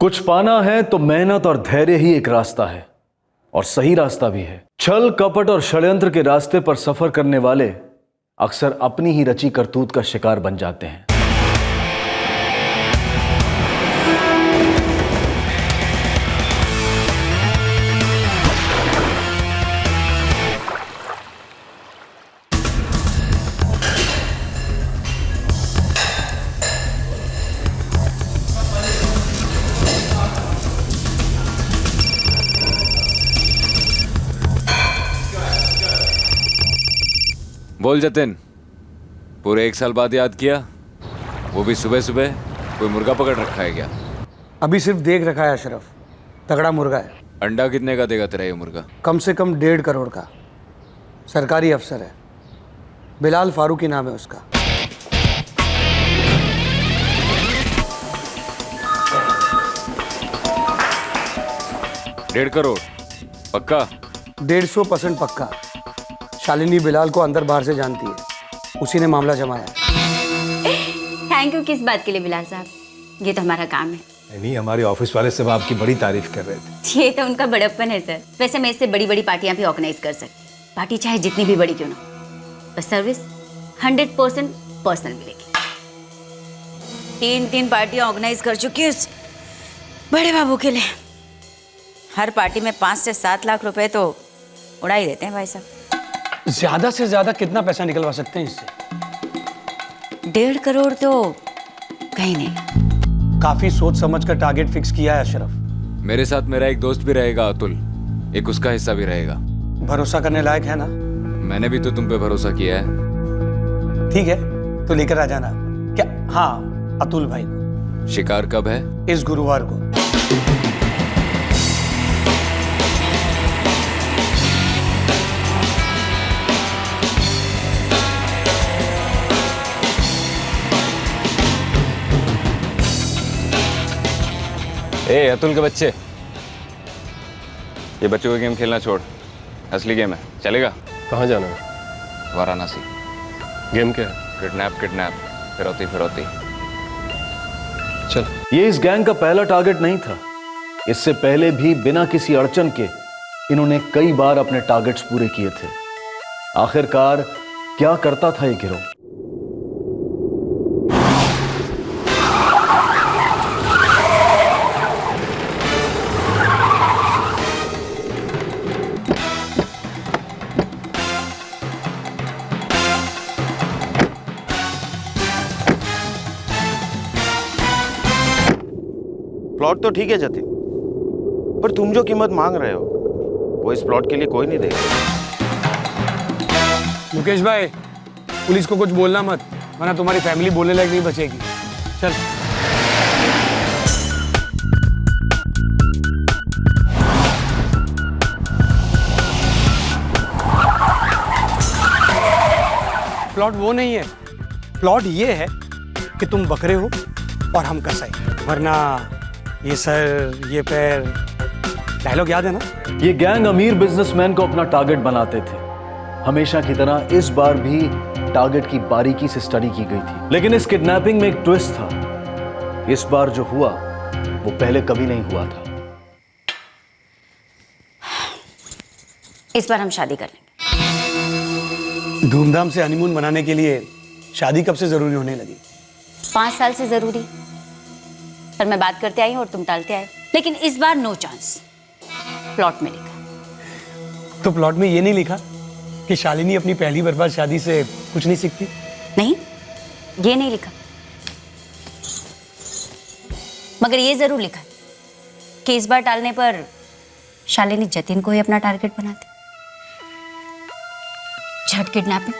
कुछ पाना है तो मेहनत और धैर्य ही एक रास्ता है, और सही रास्ता भी है। छल कपट और षड्यंत्र के रास्ते पर सफर करने वाले अक्सर अपनी ही रची करतूत का शिकार बन जाते हैं। बोल जतिन, पूरे 1 साल बाद याद किया, वो भी सुबह सुबह। कोई मुर्गा पकड़ रखा है क्या? अभी सिर्फ देख रखा है अशरफ, तगड़ा मुर्गा है। अंडा कितने का देगा तेरा ये मुर्गा? कम से कम 1.5 करोड़ का। सरकारी अफसर है, बिलाल फारूकी नाम है उसका। डेढ़ करोड़ पक्का? 150% पक्का। शालिनी बिलाल को अंदर बाहर से जानती है, उसी ने मामला जमाया। थैंक यू किस बात के लिए बिलाल साहब, ये तो हमारा काम है। नहीं, हमारे ऑफिस वाले सब आपकी बड़ी तारीफ कर रहे थे। ये तो उनका बड़प्पन है सर। वैसे मैं इससे बड़ी बड़ी पार्टियां भी ऑर्गेनाइज कर सकती, पार्टी चाहे जितनी भी बड़ी क्यों ना, बस सर्विस 100% पर्सनल मिलेगी। 3 पार्टियां ऑर्गेनाइज कर चुकी हूँ बड़े बाबू के लिए। हर पार्टी में 5 से 7 लाख रुपए तो उड़ा ही देते हैं भाई साहब। ज्यादा से ज्यादा कितना पैसा निकलवा सकते हैं इससे? 1.5 करोड़ तो कहीं नहीं। काफी सोच समझ कर टारगेट फिक्स किया है अशरफ। मेरे साथ मेरा एक दोस्त भी रहेगा अतुल, एक उसका हिस्सा भी रहेगा। भरोसा करने लायक है ना? मैंने भी तो तुम पे भरोसा किया है। ठीक है, तो लेकर आ जाना। क्या? हाँ, अतुल भाई को। शिकार कब है? इस गुरुवार को। ए अतुल के बच्चे, ये बच्चों का गेम खेलना छोड़, असली गेम है, चलेगा? कहाँ जाना है? वाराणसी। गेम क्या है? किडनैप, फिरौती। चल। ये इस गैंग का पहला टारगेट नहीं था। इससे पहले भी बिना किसी अड़चन के इन्होंने कई बार अपने टारगेट्स पूरे किए थे। आखिरकार क्या करता था ये गिरोह? प्लॉट तो ठीक है जतिन, पर तुम जो कीमत मांग रहे हो वो इस प्लॉट के लिए कोई नहीं देगा। मुकेश भाई, पुलिस को कुछ बोलना मत, वरना तुम्हारी फैमिली बोलने लायक नहीं बचेगी। चल। प्लॉट वो नहीं है, प्लॉट ये है कि तुम बकरे हो और हम कसाई, वरना ये सर ये पैर। डायलॉग याद है ना? ये गैंग अमीर बिजनेसमैन को अपना टारगेट बनाते थे। हमेशा की तरह इस बार भी टारगेट की बारीकी से स्टडी की गई थी, लेकिन इस किडनैपिंग में एक ट्विस्ट था। इस बार जो हुआ वो पहले कभी नहीं हुआ था। इस बार हम शादी कर लेंगे। धूमधाम से हनीमून मनाने के लिए शादी कब से जरूरी होने लगी? 5 साल से जरूरी, पर मैं बात करते आई हूँ और तुम टालते आए। लेकिन इस बार नो चांस। प्लॉट में लिखा। तो प्लॉट में ये नहीं लिखा कि शालिनी अपनी पहली बर्बाद शादी से कुछ नहीं सीखती? नहीं, ये नहीं लिखा, मगर ये जरूर लिखा कि इस बार टालने पर शालिनी जतिन को ही अपना टारगेट बनाती। झट किडनैपिंग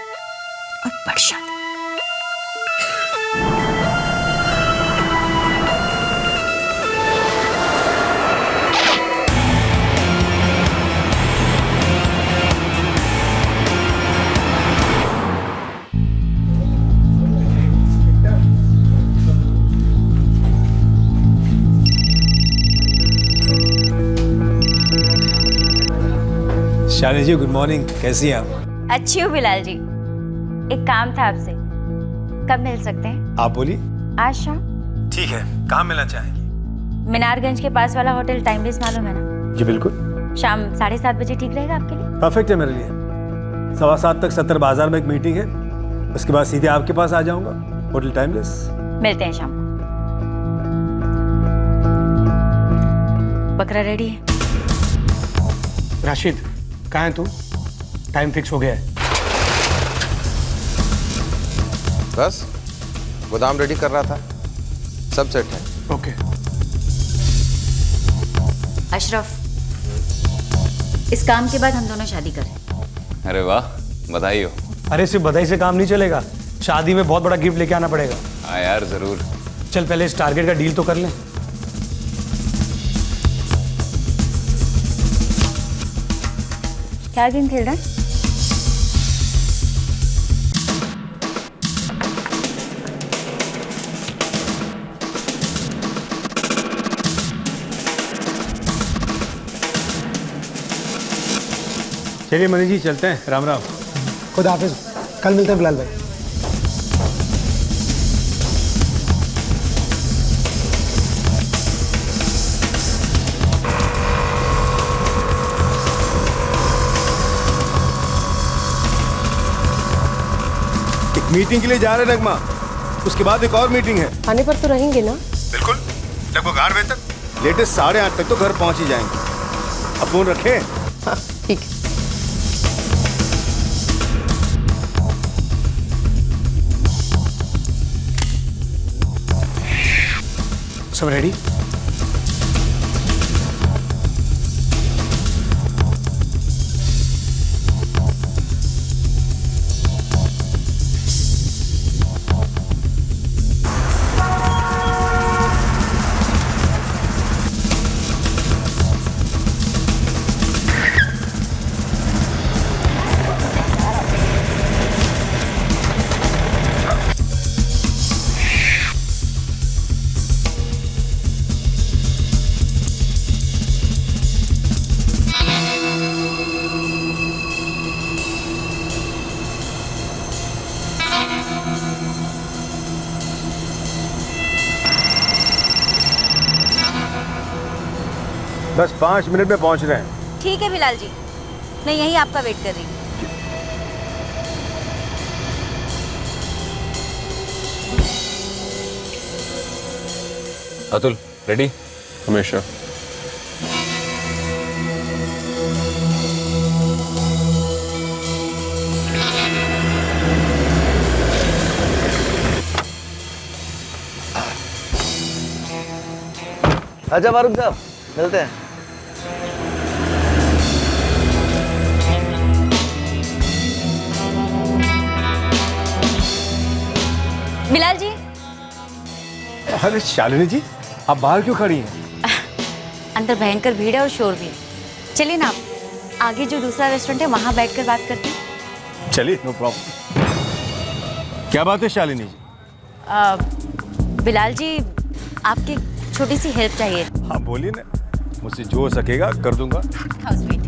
और बड़ शादी। शालिनी जी, गुड मॉर्निंग। कैसी हैं आप? अच्छी हूँ बिलाल जी। एक काम था आपसे, कब मिल सकते हैं? आप बोलिए। आज शाम। ठीक है, कहाँ मिलना चाहेंगी? मीनारगंज के पास वाला होटल टाइमलेस मालूम है ना? जी बिल्कुल, शाम 7:30 बजे ठीक रहेगा आपके लिए? परफेक्ट है मेरे लिए। 7:15 तक 70 बाजार में एक मीटिंग है, उसके बाद सीधे आपके पास आ जाऊंगा, होटल टाइमलेस। मिलते हैं शाम को। बकरा रेडी है? राशिद, कहाँ है तू? टाइम फिक्स हो गया है। बस गोदाम रेडी कर रहा था, सब सेट है। ओके। अशरफ, इस काम के बाद हम दोनों शादी करें। अरे वाह, बधाई हो। अरे सिर्फ बधाई से काम नहीं चलेगा, शादी में बहुत बड़ा गिफ्ट लेके आना पड़ेगा। हाँ यार, जरूर। चल पहले इस टारगेट का डील तो कर लें। क्या गेम खेल रहा है? चलिए मनीष जी, चलते हैं। राम राम। खुदा हाफिज, कल मिलते हैं बिलाल भाई। एक मीटिंग के लिए जा रहे हैं नगमा, उसके बाद एक और मीटिंग है। आने पर तो रहेंगे ना? बिल्कुल, लगभग 8 बजे तक, लेटेस्ट 8:30 तक तो घर पहुंच ही जाएंगे। अब फोन रखें। हाँ ठीक है। सब रेडी? बस 5 मिनट में पहुंच रहे हैं। ठीक है बिलाल जी, मैं यहीं आपका वेट कर रही हूँ। अतुल, रेडी? हमेशा। आजा फारूक साहब, मिलते हैं। बिलाल जी, अरे शालिनी जी, आप बाहर क्यों खड़ी हैं? अंदर भयंकर भीड़ है और शोर भी है। चलिए ना, आप आगे जो दूसरा रेस्टोरेंट है वहां बैठकर बात करते हैं। चलिए, नो प्रॉब्लम। क्या बात है शालिनी जी? बिलाल जी, आपकी छोटी सी हेल्प चाहिए। हाँ बोलिए ना, मुझसे जो हो सकेगा कर दूंगा। How sweet.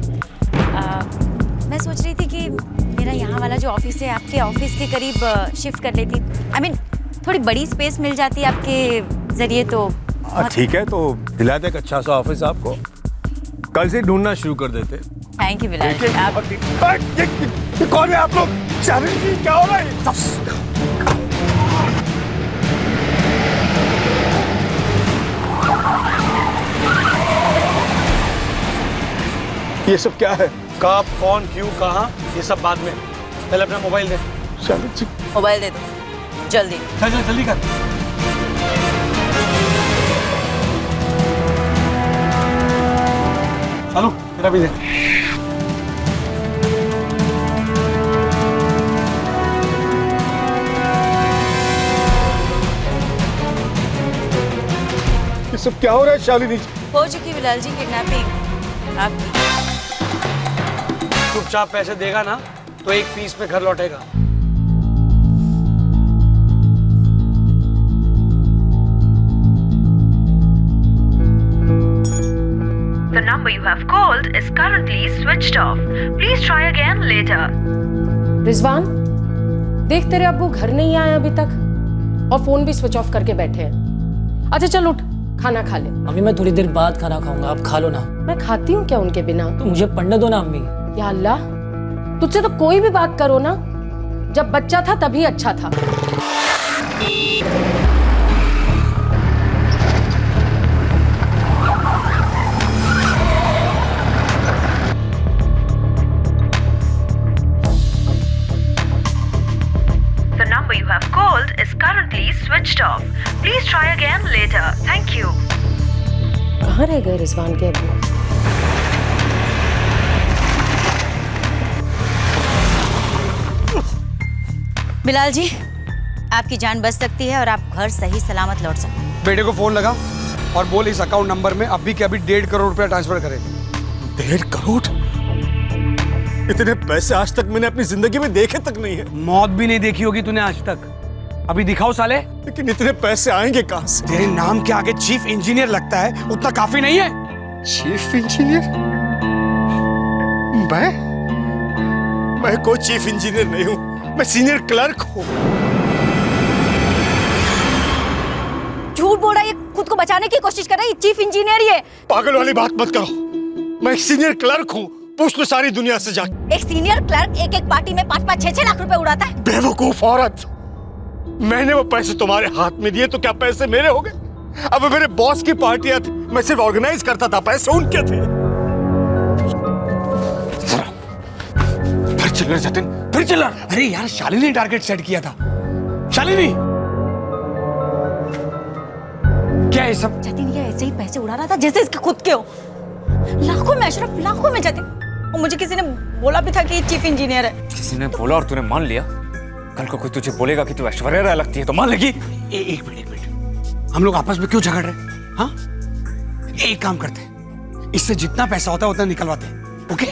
मैं सोच रही थी कि मेरा यहाँ वाला जो ऑफिस है आपके ऑफिस के करीब शिफ्ट कर लेती। I mean, थोड़ी बड़ी स्पेस मिल जाती आपके जरिए तो। ठीक है, तो दिला दे एक अच्छा सा ऑफिस आपको। कल से ढूंढना शुरू कर देते। थैंक यू बिलाल जी। आप ये कौन है आप लोग? शालिनी जी, क्या हो रहा है? ये सब क्या है? कब, कौन, क्यों, कहाँ, ये सब बाद में। पहले अपना मोबाइल दे। शालिनी जी, मोबाइल दे दो जल्दी। चल चल जल्दी कर। चलो तेरा भी दे। ये सब क्या हो रहा है शालिनी जी? हो चुकी बिलाल जी किडनैपिंग आपकी। चुपचाप पैसे देगा ना तो 1 पीस में घर लौटेगा। The number you have called is currently switched off. Please try again later. Rizwan, देख तेरे अब्बू घर नहीं आए अभी तक और फोन भी स्विच ऑफ करके बैठे हैं। अच्छा चल उठ, खाना खा ले। अम्मी मैं थोड़ी देर बाद खाना खाऊंगा, आप खा लो ना। मैं खाती हूँ क्या उनके बिना? तो मुझे पढ़ने दो ना अम्मी। या अल्लाह, तुझसे तो कोई भी बात करो ना, जब बच्चा था तभी अच्छा था। The number you have called is currently switched off. Please try again later. Thank you. कहाँ रह गए रिजवान के अब्बू? बिलाल जी, आपकी जान बच सकती है और आप घर सही सलामत लौट सकते हैं। बेटे को फोन लगा और बोल इस अकाउंट नंबर में अभी के अभी 1.5 करोड़ रुपया ट्रांसफर करे। 1.5 करोड़? इतने पैसे आज तक मैंने अपनी जिंदगी में देखे तक नहीं है। मौत भी नहीं देखी होगी तूने आज तक। अभी दिखाओ साले। लेकिन इतने पैसे आएंगे कहां से? तेरे नाम के आगे चीफ इंजीनियर लगता है, उतना काफी नहीं है? Chief engineer? मैं कोई चीफ इंजीनियर नहीं हूं, मैं सीनियर क्लर्क हूं। झूठ बोल रहा है, ये खुद को बचाने की कोशिश कर रहा है, चीफ इंजीनियर ही है। पागल वाली बात मत करो, मैं एक सीनियर क्लर्क हूं, पूछ लो सारी दुनिया से जाके। एक सीनियर क्लर्क एक एक पार्टी में 5-5, 6-6 लाख रुपए उड़ाता है। बेवकूफ औरत, मैंने वो पैसे तुम्हारे हाथ में दिए तो क्या पैसे मेरे हो गए? अब मेरे बॉस की पार्टियां थी, मैं सिर्फ ऑर्गेनाइज करता था, पैसे उनके थे। फिर चिल्ला जतिन, फिर चिल्ला। अरे यार, शालिनी ने टारगेट सेट किया था। शालिनी, क्या है सब? जतिन ये ऐसे ही पैसे उड़ा रहा था जैसे इसके खुद के हो। लाखों में अशरफ, लाखों में जतिन। और मुझे किसी ने बोला भी था कि ये चीफ इंजीनियर है। किसी ने बोला और तूने मान लिया? कल को कोई तुझे बोलेगा कि तू ऐश्वर्या राय लगती है तो मान लेगी? एक मिनट, हम लोग आपस में क्यों झगड़ रहे हैं? हाँ, एक काम करते हैं, इससे जितना पैसा होता है उतना निकलवाते हैं। ओके?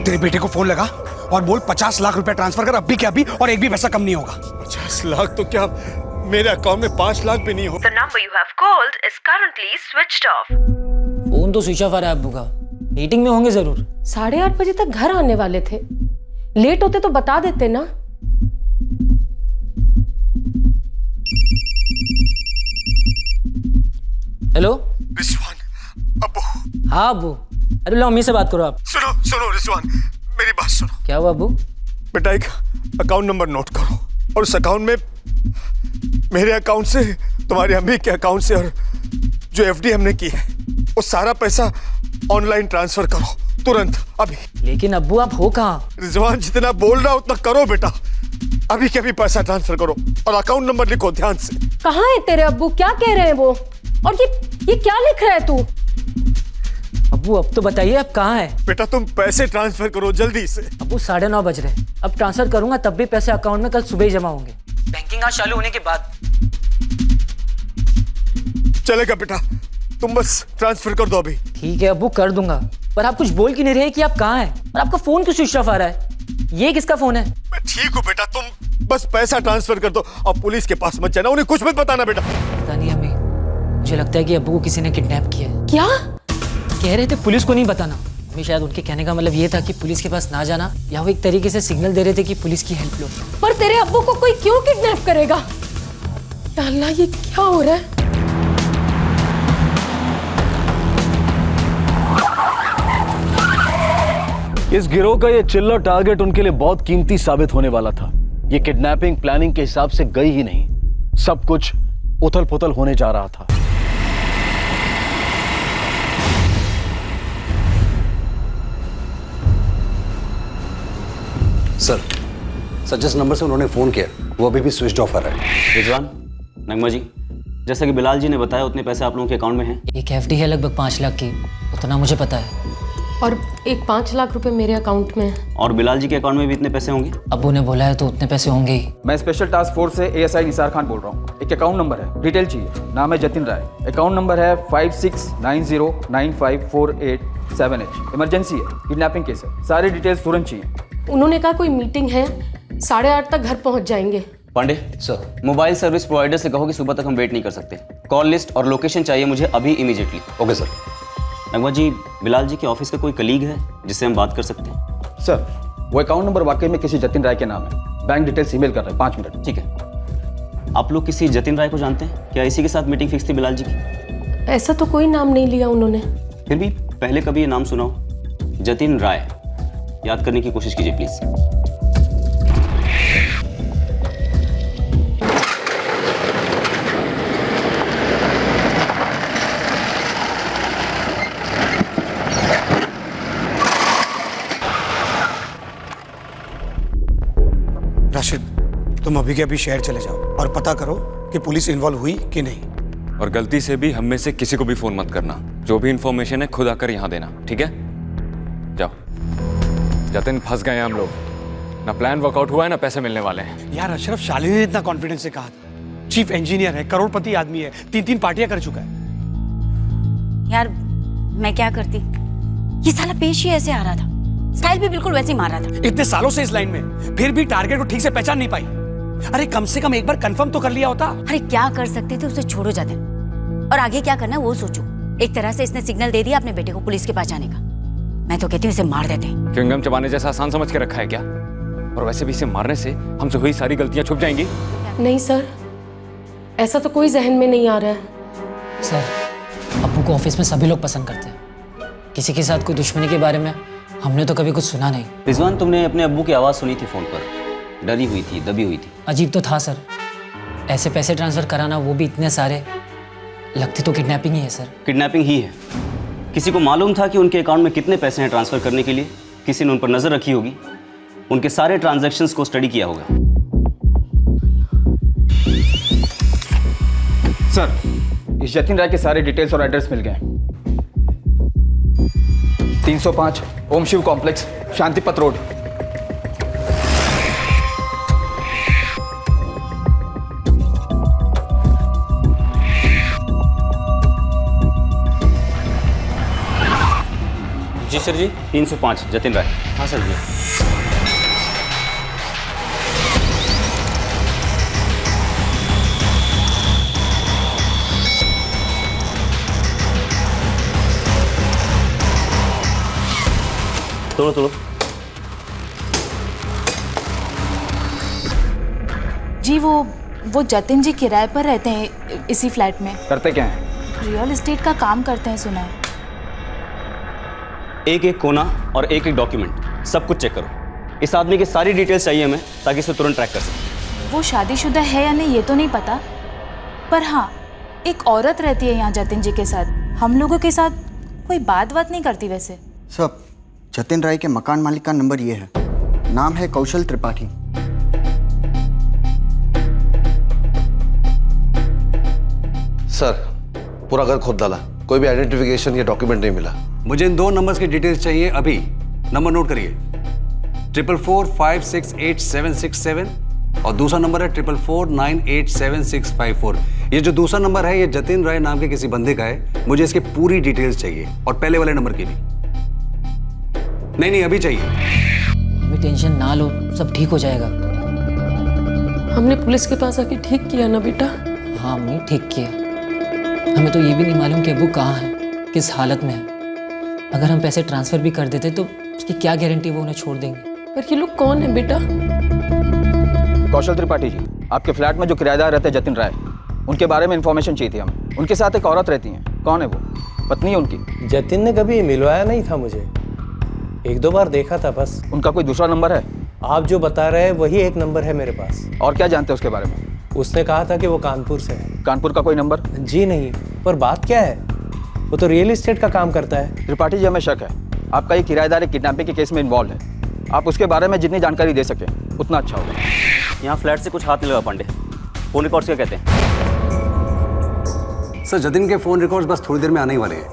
तेरे बेटे को फोन लगा और बोल 50 लाख रुपया ट्रांसफर कर अभी के अभी, और एक भी पैसा कम नहीं होगा। 50 लाख तो क्या मेरे अकाउंट में 5 लाख भी नहीं हो? The number you have called is currently switched off. Phone तो स्विच ऑफ आ रहा है अब्बू का, मीटिंग में होंगे जरूर। 8:30 बजे तक घर आने वाले थे, लेट होते तो बता देते ना। हेलो रिजवान, अब्बू। हाँ अब्बू। अरे लो, अम्मी से बात करो आप। सुनो रिजवान, मेरी बात सुनो। क्या हुआ अब्बू? बेटा एक अकाउंट नंबर नोट करो, और उस अकाउंट में मेरे अकाउंट से, तुम्हारी अम्मी के अकाउंट से, और जो एफडी हमने की है वो सारा पैसा ऑनलाइन ट्रांसफर करो तुरंत, अभी। लेकिन अब्बू आप हो कहाँ? रिजवान, जितना बोल रहा उतना करो बेटा, अभी के अभी पैसा ट्रांसफर करो और अकाउंट नंबर लिखो ध्यान से। कहाँ है तेरे अब्बू? क्या कह रहे हैं वो? और ये क्या लिख रहा है तू? अब्बू अब तो बताइए आप कहाँ हैं? बेटा तुम पैसे ट्रांसफर करो जल्दी से। अब्बू 9:30 बज रहे हैं, अब ट्रांसफर करूंगा तब भी पैसे अकाउंट में कल सुबह ही जमा होंगे, बैंकिंग आज चालू होने के बाद। चलेगा बेटा, तुम बस ट्रांसफर कर दो अभी। ठीक है अब्बू, कर दूंगा, पर आप कुछ बोल क्यों नहीं रहे कि आप कहाँ हैं? और आपका फोन क्यों स्विच ऑफ आ रहा है? ये किसका फोन है? मैं ठीक हूँ बेटा, तुम बस पैसा ट्रांसफर कर दो और पुलिस के पास मत जाना, उन्हें कुछ मत बताना बेटा। पता नहीं अम्मी, मुझे लगता है कि अब्बू को किसी ने किडनैप किया है। क्या कह रहे थे पुलिस को नहीं बताना। अम्मी शायद उनके कहने का मतलब ये था कि पुलिस के पास ना जाना, या वो एक तरीके से सिग्नल दे रहे थे कि पुलिस की हेल्प लो। पर तेरे अब्बू को कोई क्यों किडनैप करेगा? या अल्लाह, ये क्या हो रहा है? इस गिरोह का ये चिल्लर टारगेट उनके लिए बहुत कीमती साबित होने वाला था। ये किडनैपिंग प्लानिंग के हिसाब से गई ही नहीं, सब कुछ उथल पुथल होने जा रहा था। सर जिस नंबर से उन्होंने फ़ोन किया वो अभी भी स्विच ऑफ आ रहा है। रिजवान, नगमा जी, जैसा कि बिलाल जी ने बताया उतने पैसे आप लोगों के अकाउंट में हैं। एक एफडी है लगभग 5 लाख की, उतना मुझे पता है। और एक 5 लाख रुपए मेरे अकाउंट में है। और बिलाल जी के अकाउंट में भी इतने पैसे होंगे? अब्बू ने बोला है तो उतने पैसे होंगे ही। मैं स्पेशल टास्क फोर्स से एएसआई निसार खान बोल रहा हूँ। एक अकाउंट नंबर है, डिटेल चाहिए। नाम है जतिन राय, अकाउंट नंबर है 5690954878H। इमरजेंसी है, किडनैपिंग केस है, सारी डिटेल्स तुरंत चाहिए। उन्होंने कहा कोई मीटिंग है, 8:30 तक घर पहुंच जाएंगे। Pandey sir, mobile service provider से कहो कि सुबह तक हम वेट नहीं कर सकते। कॉल लिस्ट और लोकेशन चाहिए मुझे अभी immediately. Okay sir. Nagma ji, Bilal ji के ऑफिस का कोई कलीग है जिससे हम बात कर सकते हैं? सर वो अकाउंट नंबर वाकई में किसी जतिन राय के नाम है। बैंक डिटेल्स ईमेल कर रहे हैं, 5 मिनट। ठीक है। आप लोग किसी जतिन राय को जानते हैं क्या? इसी के साथ मीटिंग फिक्स थी बिलाल जी की? ऐसा तो कोई नाम नहीं लिया उन्होंने। फिर भी पहले कभी ये नाम सुना हो? जतिन राय, याद करने की कोशिश कीजिए प्लीज। राशिद, तुम अभी के अभी शहर चले जाओ और पता करो कि पुलिस इन्वॉल्व हुई कि नहीं। और गलती से भी हम में से किसी को भी फोन मत करना। जो भी इंफॉर्मेशन है खुद आकर यहाँ देना, ठीक है? जाओ। जतिन, फंस गए हैं हम लोग। ना प्लान वर्कआउट हुआ है ना पैसे मिलने वाले हैं। यार अशरफ, शालिनी ने इतना कॉन्फिडेंस से कहा था। चीफ इंजीनियर है, करोड़पति आदमी है, 3 पार्टियां कर चुका है। यार मैं क्या करती, ये साला पेश ही ऐसे आ रहा था, स्टाइल भी बिल्कुल वैसे ही मार रहा था। इतने सालों से इस लाइन में, फिर भी टारगेट को ठीक से पहचान नहीं पाई। अरे कम से कम एक बार कंफर्म तो कर लिया होता। अरे क्या कर सकते थे, उसे छोड़ो जाते, और आगे क्या करना है वो सोचो। एक तरह से इसने सिग्नल दे दिया अपने बेटे को पुलिस के पास जाने का। मैं तो कहती हूँ इसे मार देते। च्युइंगम चबाने जैसा आसान समझ के रखा है क्या? और वैसे भी इसे मारने से हमसे हुई सारी गलतियां छुप जाएंगी। नहीं सर, ऐसा तो कोई जहन में नहीं आ रहा है। सर, अब्बू को ऑफिस में सभी लोग पसंद करते हैं। किसी के साथ कोई दुश्मनी के बारे में हमने तो कभी कुछ सुना नहीं। रिजवान, तुमने अपने अब्बू की आवाज़ सुनी थी फ़ोन पर? डरी हुई थी, दबी हुई थी। अजीब तो था सर, ऐसे पैसे ट्रांसफर कराना, वो भी इतने सारे। लगती तो किडनैपिंग ही है सर। किडनैपिंग ही है। किसी को मालूम था कि उनके अकाउंट में कितने पैसे हैं ट्रांसफर करने के लिए। किसी ने उन पर नजर रखी होगी, उनके सारे ट्रांजैक्शंस को स्टडी किया होगा। सर, इस जतिन राय के सारे डिटेल्स और एड्रेस मिल गए। 305 ओम शिव कॉम्प्लेक्स, शांतिपथ रोड। जी सर जी। 305 जतिन राय। हाँ सर जी। तोड़ो तोड़ो। जी वो जतिन जी किराए पर रहते हैं इसी फ्लैट में। करते क्या हैं? रियल एस्टेट का काम करते हैं सुना है। एक एक कोना और एक एक डॉक्यूमेंट सब कुछ चेक करो। इस आदमी की सारी डिटेल्स चाहिए हमें ताकि इसे तुरंत ट्रैक कर सकें। वो शादीशुदा है या नहीं ये तो नहीं पता, पर हाँ एक औरत रहती है यहाँ जतिन जी के साथ। हम लोगों के साथ कोई बात नहीं करती वैसे। सब जतिन राय के मकान मालिक का नंबर ये है, नाम है कौशल त्रिपाठी। सर, पूरा घर खोद डाला, कोई भी आइडेंटिफिकेशन या डॉक्यूमेंट नहीं मिला। मुझे इन 2 नंबर्स की डिटेल्स चाहिए अभी। नंबर नोट करिए, 444568767 और दूसरा नंबर है 444987654। ये जो दूसरा नंबर है ये जतिन राय नाम के किसी बंदे का है। मुझे इसकी पूरी डिटेल्स चाहिए और पहले वाले नंबर की भी। नहीं अभी चाहिए। अभी टेंशन ना लो, सब ठीक हो जाएगा। हमने पुलिस के पास आके ठीक किया ना बेटा? हाँ अम्मी, ठीक किया। हमें तो ये भी नहीं मालूम कि अब्बू कहाँ है, किस हालत में है। अगर हम पैसे ट्रांसफर भी कर देते तो उसकी क्या गारंटी वो उन्हें छोड़ देंगे। पर ये लोग कौन है बेटा? कौशल त्रिपाठी जी, आपके फ्लैट में जो किराएदार रहते हैं जतिन राय, उनके बारे में इंफॉर्मेशन चाहिए थी हमें। उनके साथ एक औरत रहती है, कौन है वो? पत्नी है उनकी? जतिन ने कभी मिलवाया नहीं था मुझे, 1-2 बार देखा था बस। उनका कोई दूसरा नंबर है? आप जो बता रहे हैं वही एक नंबर है मेरे पास। और क्या जानते हैं उसके बारे में? उसने कहा था कि वो कानपुर से है। कानपुर का कोई नंबर? जी नहीं, पर बात क्या है, वो तो रियल एस्टेट का काम करता है। त्रिपाठी जी, हमें शक है आपका ये किराएदार एक किडनैपिंग के केस में इन्वॉल्व है। आप उसके बारे में जितनी जानकारी दे सकें उतना अच्छा होगा। यहाँ फ्लैट से कुछ हाथ नहीं लगा पांडे। फोन रिकॉर्ड्स क्या कहते हैं? सर, जतिन के फ़ोन रिकॉर्ड्स बस थोड़ी देर में आने ही वाले हैं।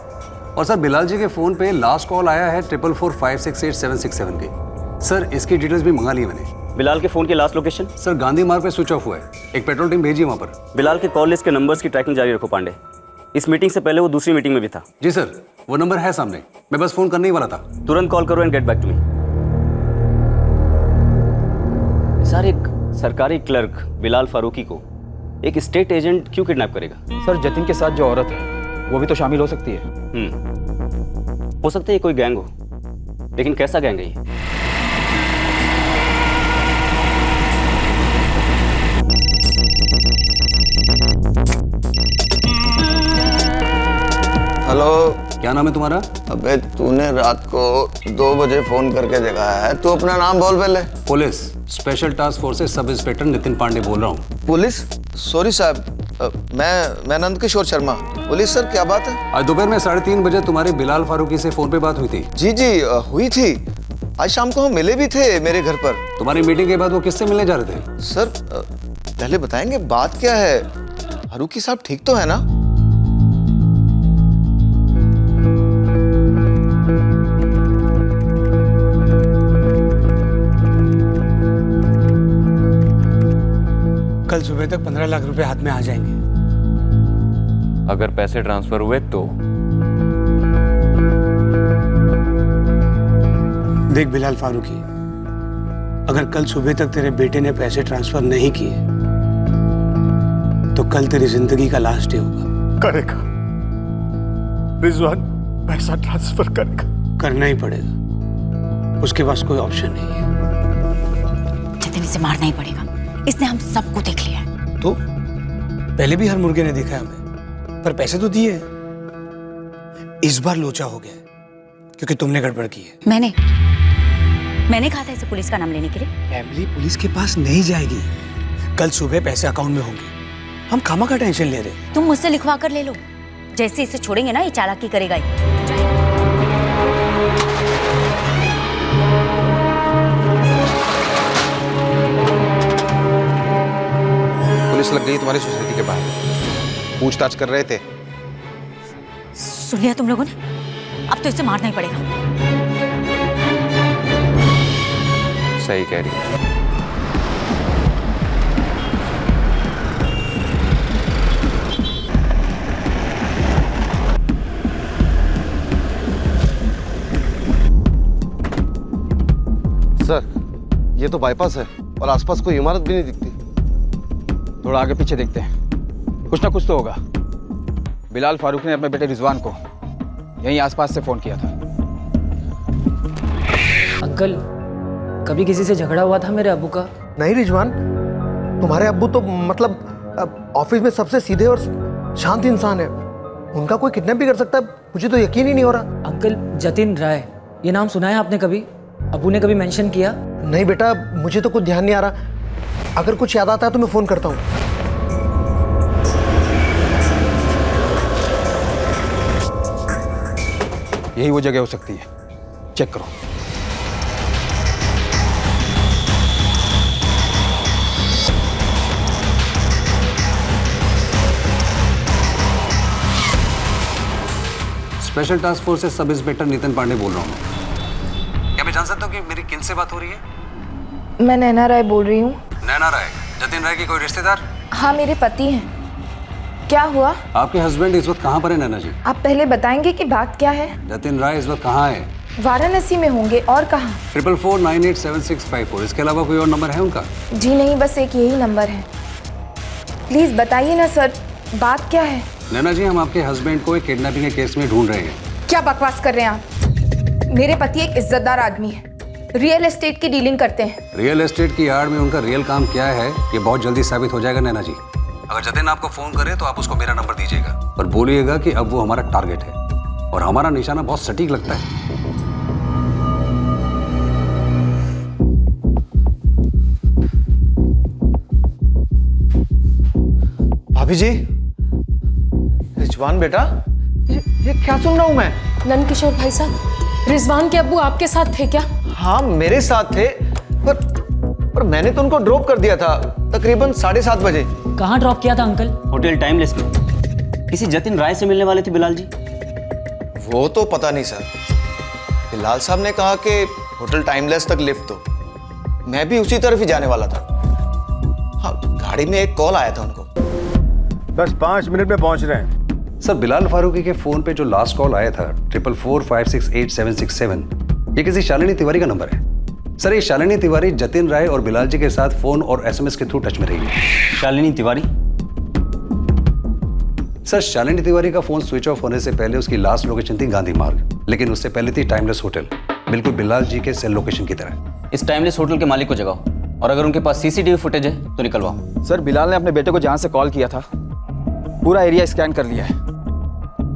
और सर, बिलाल जी के फ़ोन पे लास्ट कॉल आया है 444568767 की। सर, इसकी डिटेल्स भी मंगा ली मैंने। बिलाल के फ़ोन की लास्ट लोकेशन? सर, गांधी मार्ग पे स्विच ऑफ हुआ है। एक पेट्रोल टीम भेजी वहाँ पर। बिलाल के कॉल लिस्ट के नंबर्स की ट्रैकिंग जारी रखो पांडे। इस मीटिंग से पहले वो दूसरी मीटिंग में भी था। जी सर, वो नंबर है सामने, मैं बस फ़ोन करने ही वाला था। तुरंत कॉल करो and get back to me. Sir, एक सरकारी क्लर्क बिलाल फारूकी को एक स्टेट एजेंट क्यों किडनैप करेगा? सर, जतिन के साथ जो औरत है वो भी तो शामिल हो सकती है। हो सकता है ये कोई गैंग हो, लेकिन कैसा गैंग है ये? हेलो। क्या नाम है तुम्हारा? अबे तूने रात को 2 बजे फोन करके जगाया है, तू अपना नाम बोल पहले। Police special task forces sub inspector Nitin Pandey बोल रहा हूँ। पुलिस? सॉरी साहब, मैं नंद किशोर शर्मा। पुलिस सर, क्या बात है? आज दोपहर में 3:30 बजे तुम्हारे बिलाल फारूकी से फोन पे बात हुई थी। जी जी हुई थी। आज शाम को हम मिले भी थे मेरे घर पर। तुम्हारी मीटिंग के बाद वो किससे मिलने जा रहे थे? सर पहले बताएंगे बात क्या है? फारूकी साहब ठीक तो है ना? कल सुबह तक 15 लाख रुपए हाथ में आ जाएंगे। अगर पैसे ट्रांसफर हुए तो? देख बिलाल फारूकी, अगर कल सुबह तक तेरे बेटे ने पैसे ट्रांसफर नहीं किए तो कल तेरी जिंदगी का लास्ट डे होगा। करेगा रिजवान, पैसा ट्रांसफर करेगा। करना ही पड़ेगा, उसके पास कोई ऑप्शन नहीं है। जतिन, इसे मारना ही पड़ेगा, इसने हम सबको देख लिया है। तो पहले भी हर मुर्गे ने देखा है हमें, पर पैसे तो दिए। इस बार लोचा हो गया क्योंकि तुमने गड़बड़ की है। मैंने कहा था इसे पुलिस का नाम लेने के लिए। फैमिली पुलिस के पास नहीं जाएगी। कल सुबह पैसे अकाउंट में होंगे, हम खामा का टेंशन ले रहे। तुम मुझसे लिखवा कर ले लो, जैसे इसे छोड़ेंगे ना ये चालाकी करेगा ही। पुलिस लग गई तुम्हारी सोसाइटी के बाहर, पूछताछ कर रहे थे। सुन लिया तुम लोगों ने? अब तो इसे मारना ही पड़ेगा। सही कह रही है। सर ये तो बाईपास है और आसपास कोई इमारत भी नहीं दिखती। थोड़ा आगे पीछे देखते हैं, कुछ ना कुछ तो होगा। बिलाल फारूक ने अपने बेटे रिजवान को यहीं आसपास से फोन किया था। अंकल, कभी किसी से झगड़ा हुआ था मेरे अब्बू का? नहीं रिजवान, तुम्हारे अब्बू तो मतलब ऑफिस में सबसे सीधे और शांत इंसान है। उनका कोई किडनैप भी कर सकता है, मुझे तो यकीन ही नहीं हो रहा। अंकल, जतिन राय, ये नाम सुना है आपने कभी? अब्बू ने कभी मेंशन किया? नहीं बेटा, मुझे तो कुछ ध्यान नहीं आ रहा। अगर कुछ याद आता है तो मैं फोन करता हूँ। यही वो जगह हो सकती है, चेक करो। स्पेशल टास्क फोर्स से सब इंस्पेक्टर नितिन पांडे बोल रहा हूँ। क्या मैं जान सकता हूँ कि मेरी किन से बात हो रही है? मैं नैना राय बोल रही हूँ। नैना राय, जतिन राय की कोई रिश्तेदार? हाँ, मेरे पति हैं। क्या हुआ? आपके हस्बैंड इस वक्त कहाँ पर है नैना जी? आप पहले बताएंगे कि बात क्या है? जतिन राय इस वक्त कहाँ है? वाराणसी में होंगे, और कहाँ? 44498765 इसके अलावा कोई और नंबर है उनका? जी नहीं, बस एक यही नंबर है। प्लीज बताइए ना सर, बात क्या है? नैना जी, हम आपके हस्बैंड को एक किडनैपिंग के केस में ढूंढ रहे हैं। क्या बकवास कर रहे हैं आप? मेरे पति एक इज्जतदार आदमी है, रियल एस्टेट की डीलिंग करते हैं। रियल एस्टेट की आड़ में उनका रियल काम क्या है ये बहुत जल्दी साबित हो जाएगा नैना जी। अगर जतिन आपको फोन करे तो आप उसको मेरा नंबर दीजिएगा और बोलिएगा कि अब वो हमारा टारगेट है और हमारा निशाना बहुत सटीक लगता है। भाभी जी, रिजवान बेटा, ये क्या सुन रहा हूँ मैं? नंद किशोर भाई साहब, रिजवान के अब्बू आपके साथ थे क्या? हाँ मेरे साथ थे, पर मैंने तो उनको ड्रॉप कर दिया था तकरीबन 7:30 बजे। कहाँ ड्रॉप किया था अंकल? होटल टाइमलेस में। किसी जतिन राय से मिलने वाले थे बिलाल जी? वो तो पता नहीं सर, बिलाल साहब ने कहा कि होटल टाइमलेस तक लिफ्ट दो। मैं भी उसी तरफ ही जाने वाला था। हाँ, गाड़ी में एक कॉल आया था उनको। बस 5 मिनट में पहुंच रहे हैं। सर, बिलाल फारूकी के फोन पे जो लास्ट कॉल आया था 4445688767, ये किसी शालिनी तिवारी का नंबर है। सर, ये शालिनी तिवारी जतिन राय और बिलाल जी के साथ फोन और एसएमएस के थ्रू टच में रही। शालिनी तिवारी? सर, शालिनी तिवारी का फोन स्विच ऑफ होने से पहले उसकी लास्ट लोकेशन थी गांधी मार्ग, लेकिन उससे पहले थी टाइमलेस होटल, बिल्कुल बिलाल जी के सेल लोकेशन की तरह। इस टाइमलेस होटल के मालिक को जगाओ और अगर उनके पास सीसीटीवी फुटेज है तो निकलवाओ। सर, बिलाल ने अपने बेटे को जहां से कॉल किया था पूरा एरिया स्कैन कर लिया है,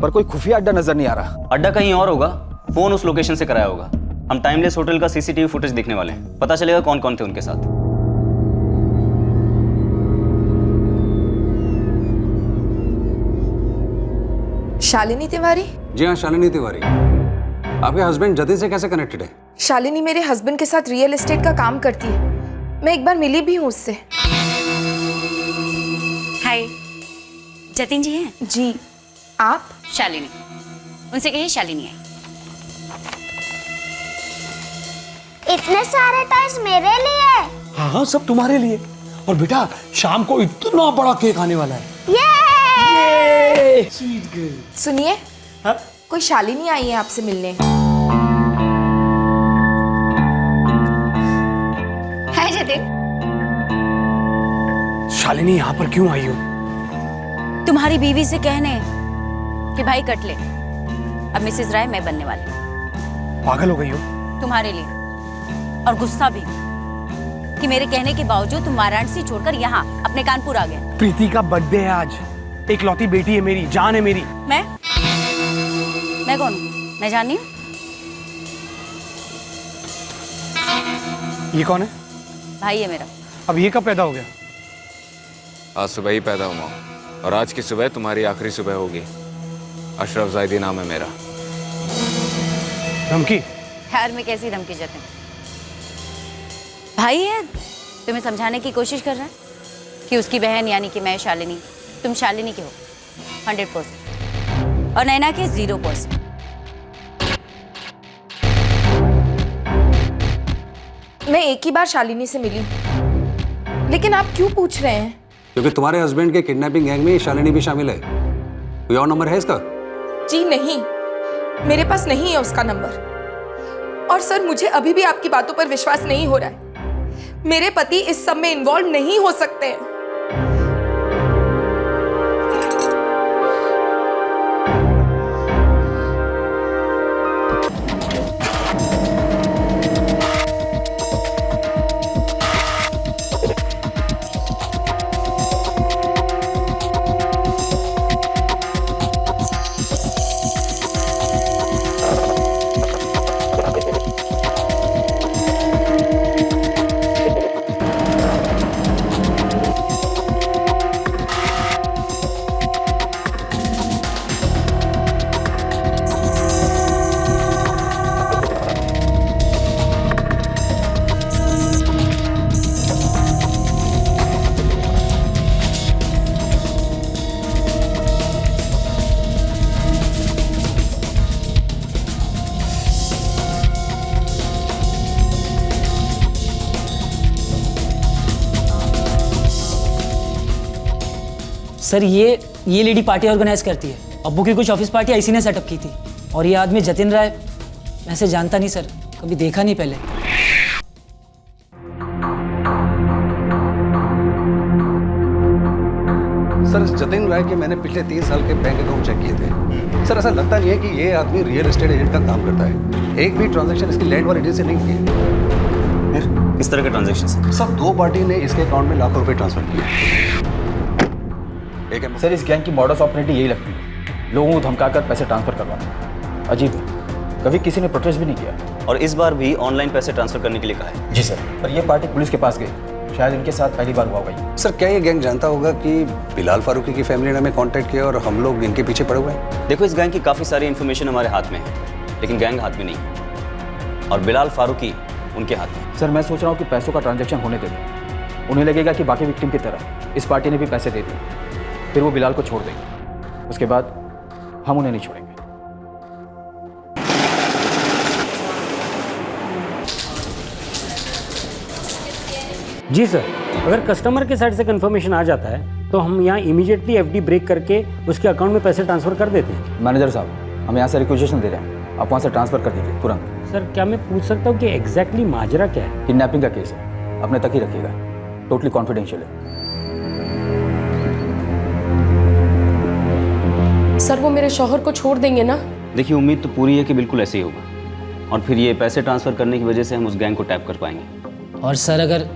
पर कोई खुफिया अड्डा नजर नहीं आ रहा। अड्डा कहीं और होगा, फोन उस लोकेशन से कराया होगा। हम टाइमलेस होटल का सीसीटीवी फुटेज देखने वाले हैं, पता चलेगा कौन कौन थे उनके साथ। शालिनी तिवारी? जी हाँ, शालिनी तिवारी। आपके हस्बैंड जतिन से कैसे कनेक्टेड है? शालिनी मेरे हस्बैंड के साथ रियल एस्टेट का काम करती है। मैं एक बार मिली भी हूँ उससे। हाय, जतिन जी हैं? जी, आप? शालिनी, उनसे कहिए शालिनी आई। इतने सारे टॉयज मेरे लिए? हाँ हाँ, सब तुम्हारे लिए। और बेटा शाम को इतना बड़ा केक आने वाला है। सुनिए, कोई शालिनी आई है आपसे मिलने। हाय जतिन। शालिनी यहाँ पर क्यों आई हो? तुम्हारी बीवी से कहने कि भाई कट ले, अब मिसेस राय मैं बनने वाली। पागल हो गई हो? तुम्हारे लिए, और गुस्सा भी कि मेरे कहने के बावजूद तुम वाराणसी छोड़कर यहाँ अपने कानपुर आ गए। प्रीति का बर्थडे है आज, एक लौती बेटी है मेरी, जान है मेरी। मैं कौन हूँ? मैं जाननी हूँ? ये कौन है? भाई है मेरा। अब ये कब पैदा हो गया? आज सुबह ही पैदा हुआ, और आज की सुबह तुम्हारी आखिरी सुबह होगी। अशरफ ज़ायदी नाम है मेरा। धमकी? यार मैं कैसी धमकी जतिन? भाई है, तुम्हें समझाने की कोशिश कर रहा है कि उसकी बहन यानी कि मैं शालिनी, तुम शालिनी के हो 100% और नैना के 0%। मैं एक ही बार शालिनी से मिली, लेकिन आप क्यों पूछ रहे हैं? क्योंकि तुम्हारे हस्बैंड के किडनैपिंग गैंग में शालिनी भी शामिल है। कोई और नंबर है इसका? जी नहीं, मेरे पास नहीं है उसका नंबर। और सर, मुझे अभी भी आपकी बातों पर विश्वास नहीं हो रहा है। मेरे पति इस सब में इन्वॉल्व नहीं हो सकते हैं। सर ये लेडी पार्टी ऑर्गेनाइज करती है। अब्बू की कुछ ऑफिस पार्टी इसी ने सेटअप की थी। और ये आदमी जतिन राय, मैं इसे जानता नहीं सर, कभी देखा नहीं पहले। सर, जतिन राय के मैंने पिछले 3 साल के बैंक अकाउंट चेक किए थे। सर, ऐसा लगता नहीं है कि ये आदमी रियल एस्टेट एजेंट का काम करता है। एक भी ट्रांजैक्शन इसकी लैंड वाली डील से नहीं की। किस तरह के ट्रांजैक्शन? सब 2 पार्टी ने इसके अकाउंट में लाखों रुपए ट्रांसफर किए। सर, इस गैंग की मॉडस ऑपरेटी यही लगती है, लोगों को धमकाकर पैसे ट्रांसफर करवाना। अजीब है, कभी किसी ने प्रोटेस्ट भी नहीं किया। और इस बार भी ऑनलाइन पैसे ट्रांसफर करने के लिए कहा है। जी सर, पर ये पार्टी पुलिस के पास गई, शायद इनके साथ पहली बार हुआ होगा। सर, क्या ये गैंग जानता होगा कि बिलाल फारूकी की फैमिली ने हमें कांटेक्ट किया और हम लोग इनके पीछे पड़े हुए हैं? देखो, इस गैंग की काफ़ी सारी इन्फॉर्मेशन हमारे हाथ में है, लेकिन गैंग हाथ में नहीं, और बिलाल फारूकी उनके हाथ में। सर, मैं सोच रहा हूँ कि पैसों का ट्रांजैक्शन होने दे दें। उन्हें लगेगा कि बाकी विक्टिम की तरह इस पार्टी ने भी पैसे दे दिए, फिर वो बिलाल को छोड़ देंगे। उसके बाद हम उन्हें नहीं छोड़ेंगे। जी सर, अगर कस्टमर के साइड से कंफर्मेशन आ जाता है तो हम यहाँ इमीडिएटली एफडी ब्रेक करके उसके अकाउंट में पैसे ट्रांसफर कर देते हैं। मैनेजर साहब, हम यहाँ से रिक्वेजिशन दे रहे हैं, आप वहाँ से ट्रांसफर कर दीजिए तुरंत। सर, क्या मैं पूछ सकता हूँ कि एग्जैक्टली माजरा क्या है? किडनैपिंग का केस है, अपने तक ही रखिएगा, टोटली कॉन्फिडेंशियल है। सर, वो मेरे शौहर को छोड़ देंगे ना? देखिए, उम्मीद तो पूरी है कि बिल्कुल ऐसे ही होगा, और फिर ये पैसे ट्रांसफर करने की वजह से हम उस गैंग को टैप कर पाएंगे। और सर, अगर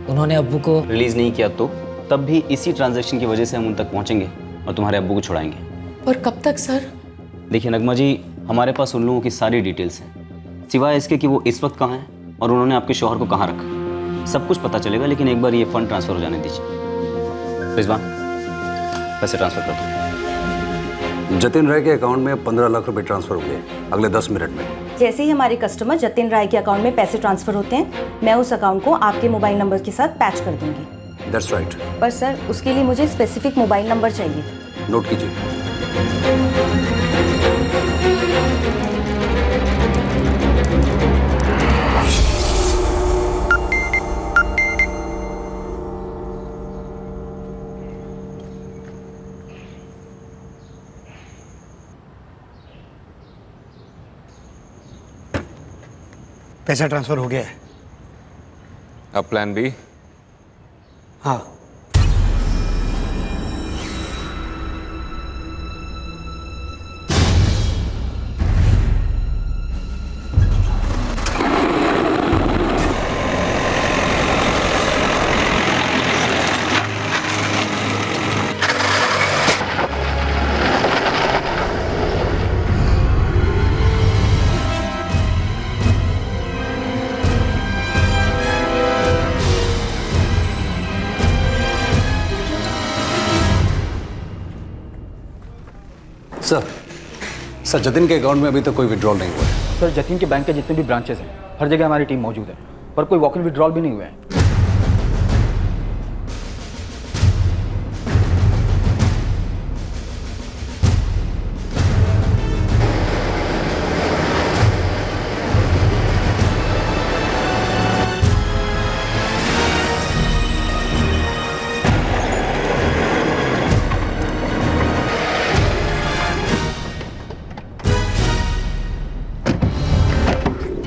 उन्होंने अब्बू को रिलीज नहीं किया तो तब भी इसी ट्रांजैक्शन की वजह से हम उन तक पहुंचेंगे और तुम्हारे अब्बू को छुड़ाएंगे। और कब तक सर? देखिए नगमा जी, हमारे पास उन लोगों की सारी डिटेल्स हैं, सिवाय इसके कि वो इस वक्त कहाँ हैं और उन्होंने आपके शौहर को कहाँ रखा। सब कुछ पता चलेगा, लेकिन एक बार ये फंड ट्रांसफ़र हो जाने दीजिए। रिजवान, पैसे ट्रांसफ़र कर दो। जतिन राय के अकाउंट में 15 लाख रुपए ट्रांसफर हो गए अगले 10 मिनट में। जैसे ही हमारे कस्टमर जतिन राय के अकाउंट में पैसे ट्रांसफर होते हैं, मैं उस अकाउंट को आपके मोबाइल नंबर के साथ पैच कर दूंगी। That's right. पर सर, उसके लिए मुझे स्पेसिफिक मोबाइल नंबर चाहिए। नोट कीजिए। पैसा ट्रांसफर हो गया है। अब प्लान बी? हाँ, सर जतिन के अकाउंट में अभी तक कोई विड्रॉल नहीं हुआ है। सर जतिन के बैंक के जितने भी ब्रांचेस हैं, हर जगह हमारी टीम मौजूद है, पर कोई वॉक इन विड्रॉल भी नहीं हुए हैं।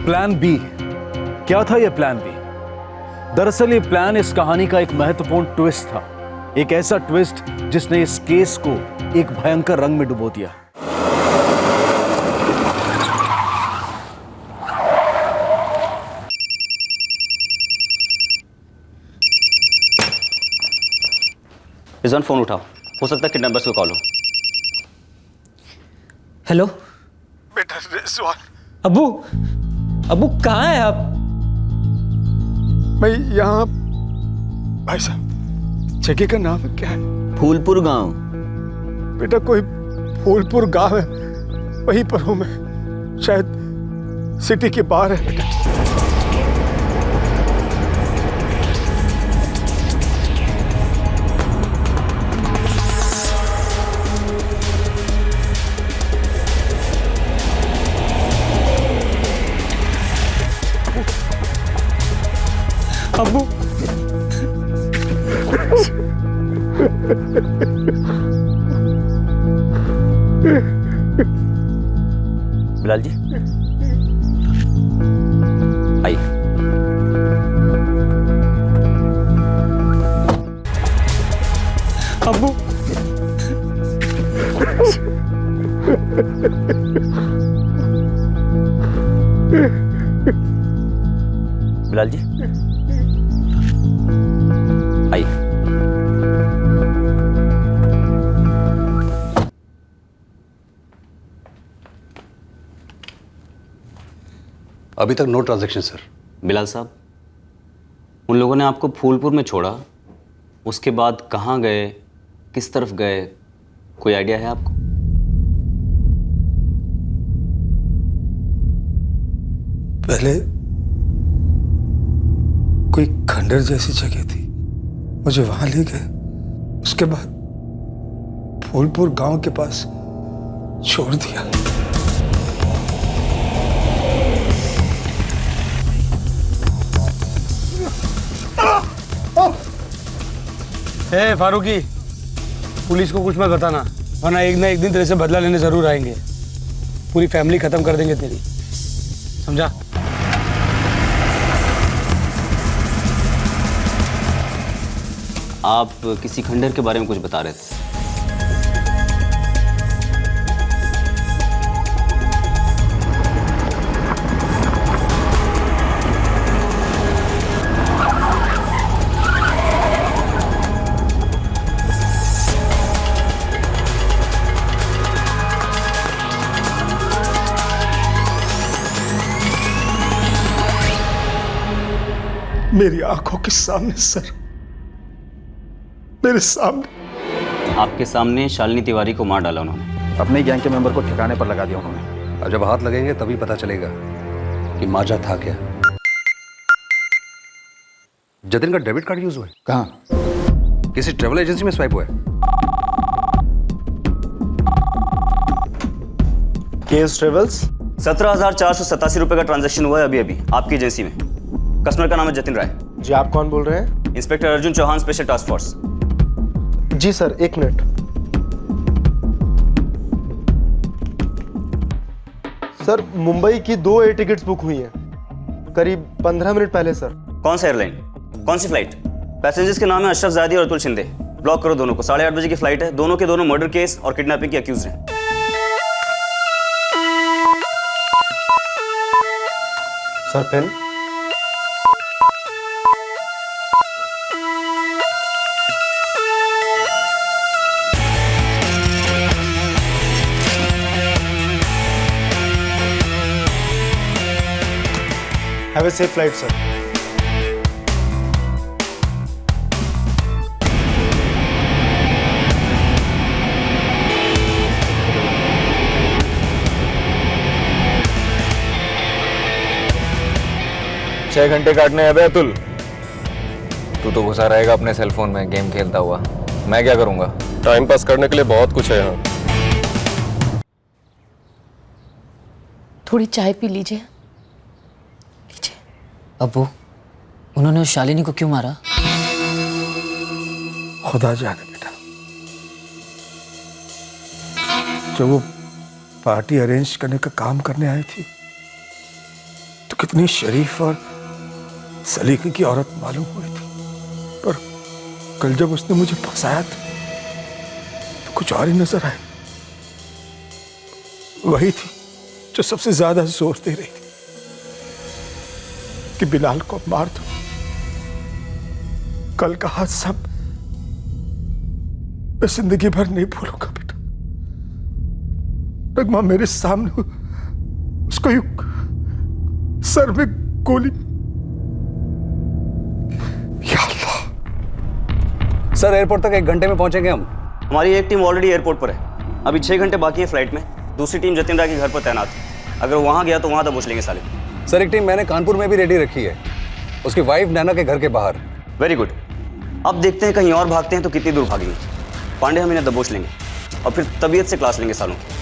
Plan B? क्या था यह प्लान बी? दरअसल ये प्लान इस कहानी का एक महत्वपूर्ण ट्विस्ट था, एक ऐसा ट्विस्ट जिसने इस केस को एक भयंकर रंग में डुबो दिया। रिजवान, फोन उठाओ, हो सकता है किडनैपर्स को कॉल हो। हेलो बेटा रिजवान। अब्बू, अब्बू कहाँ है आप? मैं यहाँ। भाई साहब, जगह का नाम क्या है? फूलपुर गांव। बेटा कोई फूलपुर गांव है, वहीं पर हूँ मैं, शायद सिटी के बाहर है बेटा। अब्बू, बिलाल जी आइए। अब्बू, बिलाल जी आइए। अभी तक नो ट्रांजैक्शन सर। बिलाल साहब, उन लोगों ने आपको फूलपुर में छोड़ा, उसके बाद कहाँ गए, किस तरफ गए, कोई आइडिया है आपको? पहले कोई खंडर जैसी जगह थी, मुझे वहां ले गए। उसके बाद फूलपुर गांव के पास छोड़ दिया। ए फारूकी, पुलिस को कुछ मत बताना, वरना एक ना एक दिन तेरे से बदला लेने जरूर आएंगे। पूरी फैमिली खत्म कर देंगे तेरी, समझा? आप किसी खंडर के बारे में कुछ बता रहे थे। मेरी आंखों के सामने सर, मेरे सामने। आपके सामने शालिनी तिवारी को मार डाला उन्होंने। अपने गैंग के मेंबर को ठिकाने पर लगा दिया उन्होंने। अब जब हाथ लगेंगे तभी पता चलेगा कि माजा था क्या। जतिन का डेबिट कार्ड यूज हुआ है? कहाँ? किसी ट्रेवल एजेंसी में स्वाइप हुआ है। Case travels. 17,487 रुपए का ट्रांजैक्शन हुआ है अभी अभी आपकी एजेंसी में। कस्टमर का नाम है जतिन राय। जी, आप कौन बोल रहे हैं? Inspector Arjun Chauhan, special task force. जी सर, एक मिनट। सर, मुंबई की 2 एयर टिकट्स बुक हुई हैं करीब 15 मिनट पहले सर। कौन सा एयरलाइन, कौन सी फ्लाइट? पैसेंजर्स के नाम है अशरफ जादी और अतुल शिंदे। ब्लॉक करो दोनों को। 8:30 बजे की फ्लाइट है। दोनों के दोनों मर्डर केस और किडनैपिंग के अक्यूज हैं। Sir pen. Have a safe flight, sir. छह घंटे काटने हैं बे अतुल। तू तो घुसा रहेगा अपने सेल फोन में गेम खेलता हुआ। मैं क्या करूंगा? टाइम पास करने के लिए बहुत कुछ है यहाँ। थोड़ी चाय पी लीजिए। अब्बू, उन्होंने उस शालिनी को क्यों मारा? खुदा जाने बेटा। जब वो पार्टी अरेंज करने का काम करने आई थी तो कितनी शरीफ और सलीके की औरत मालूम हुई थी, पर कल जब उसने मुझे फंसाया तो कुछ और ही नजर आया। वही थी जो सबसे ज्यादा जोर दे रही थी कि बिलाल को मार दो। कल का हादसा मैं जिंदगी भर नहीं भूलूंगा बेटा। नगमा मेरे सामने उसको यूं सर में गोली। या अल्लाह। सर, एयरपोर्ट तक 1 घंटे में पहुंचेंगे हम। हमारी एक टीम ऑलरेडी एयरपोर्ट पर है। अभी 6 घंटे बाकी है फ्लाइट में। दूसरी टीम जतिन राय के घर पर तैनात है। अगर वहां गया तो वहां दबोच लेंगे साले। सर, एक टीम मैंने कानपुर में भी रेडी रखी है, उसकी वाइफ नैना के घर के बाहर। Very good. अब देखते हैं कहीं और भागते हैं तो कितनी दूर भागेंगे। पांडे हम इन्हें दबोच लेंगे और फिर तबीयत से क्लास लेंगे सालों की।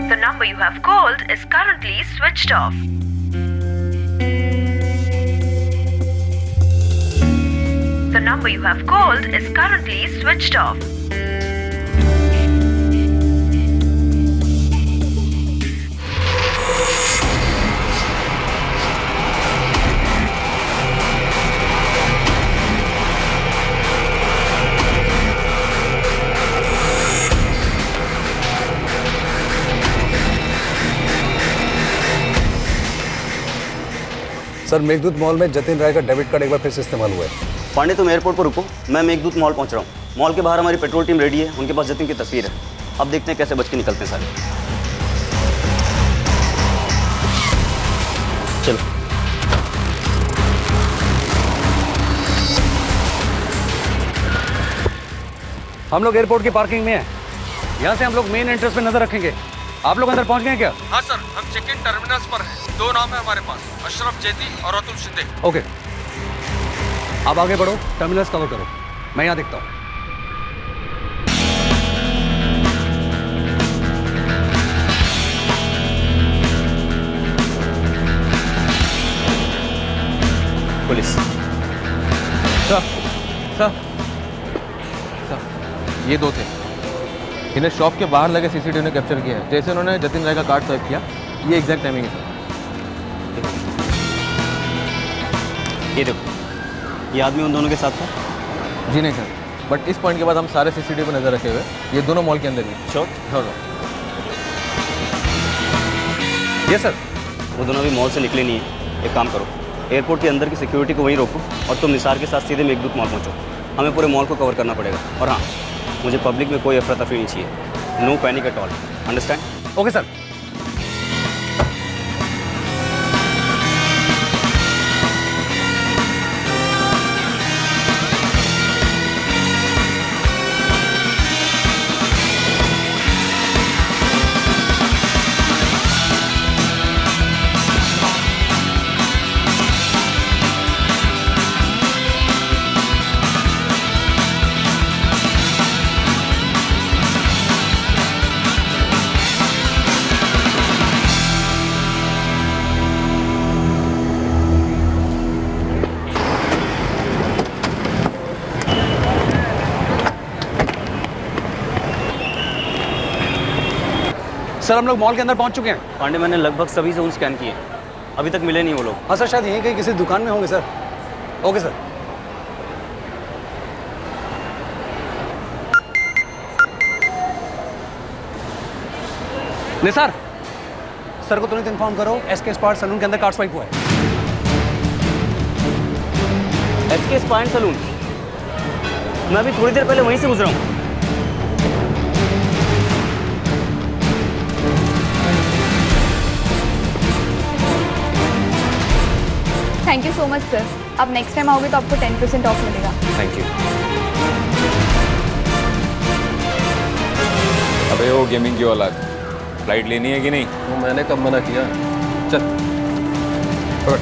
The number you have called is currently switched off. The number you have called is currently switched off. Sir, Meghdoot mall में जतिन राय का डेबिट कार्ड एक बार फिर से इस्तेमाल हुआ है। पांडे, तुम एयरपोर्ट पर रुको, मैं मेघदूत मॉल पहुंच रहा हूँ। मॉल के बाहर हमारी पेट्रोल टीम रेडी है। उनके पास जतिन की तस्वीर है। अब देखते हैं कैसे बच के निकलते हैं सारे। चलो। हम लोग एयरपोर्ट की पार्किंग में हैं। यहाँ से हम लोग मेन एंट्रेंस पे नजर रखेंगे। आप लोग अंदर पहुंच गए क्या? हाँ सर, हम चेक इन टर्मिनल्स पर हैं। 2 नाम है हमारे पास, अशरफ जैदी और अतुल शिंदे। ओके, आप आगे बढ़ो, टर्मिनल्स कवर करो, मैं यहाँ देखता हूँ। पुलिस। सर, ये 2 थे। इन्हें शॉप के बाहर लगे सीसीटीवी ने कैप्चर किया है। जैसे उन्होंने जतिन राय का कार्ड स्वाइप किया, ये एग्जैक्ट टाइमिंग है सर। ये देखो, ये आदमी उन दोनों के साथ था? जी नहीं सर, बट इस पॉइंट के बाद हम सारे सीसीटीवी पर नजर रखे हुए ये दोनों मॉल के अंदर ही। श्योर? श्योर। ये सर, वो दोनों अभी मॉल से निकले नहीं है। एक काम करो, एयरपोर्ट के अंदर की सिक्योरिटी को वहीं रोको और तुम निसार के साथ सीधे मेघदूत मॉल पहुंचो। हमें पूरे मॉल को कवर करना पड़ेगा। और हाँ, मुझे पब्लिक में कोई अफरा तफरी नहीं चाहिए। No panic at all, understand? Okay sir. Sir हम लोग मॉल के अंदर पहुंच चुके हैं। पांडे, मैंने लगभग सभी जोन स्कैन किए, अभी तक मिले नहीं वो लोग। हाँ सर, शायद यहीं कहीं किसी दुकान में होंगे sir. Okay sir. Nisar, sir को तुरंत इन्फॉर्म करो एसके स्पार्ट सलून के अंदर कार स्वाइप हुआ है। SK spine salon? मैं अभी थोड़ी देर पहले वहीं से गुजरा हूँ। Thank you so much sir. अब नेक्स्ट टाइम आओगे तो आपको 10% ऑफ मिलेगा। Thank you. अबे वो गेमिंग की औलाद, फ्लाइट लेनी है कि नहीं? वो मैंने कब मना किया? चल पकड़।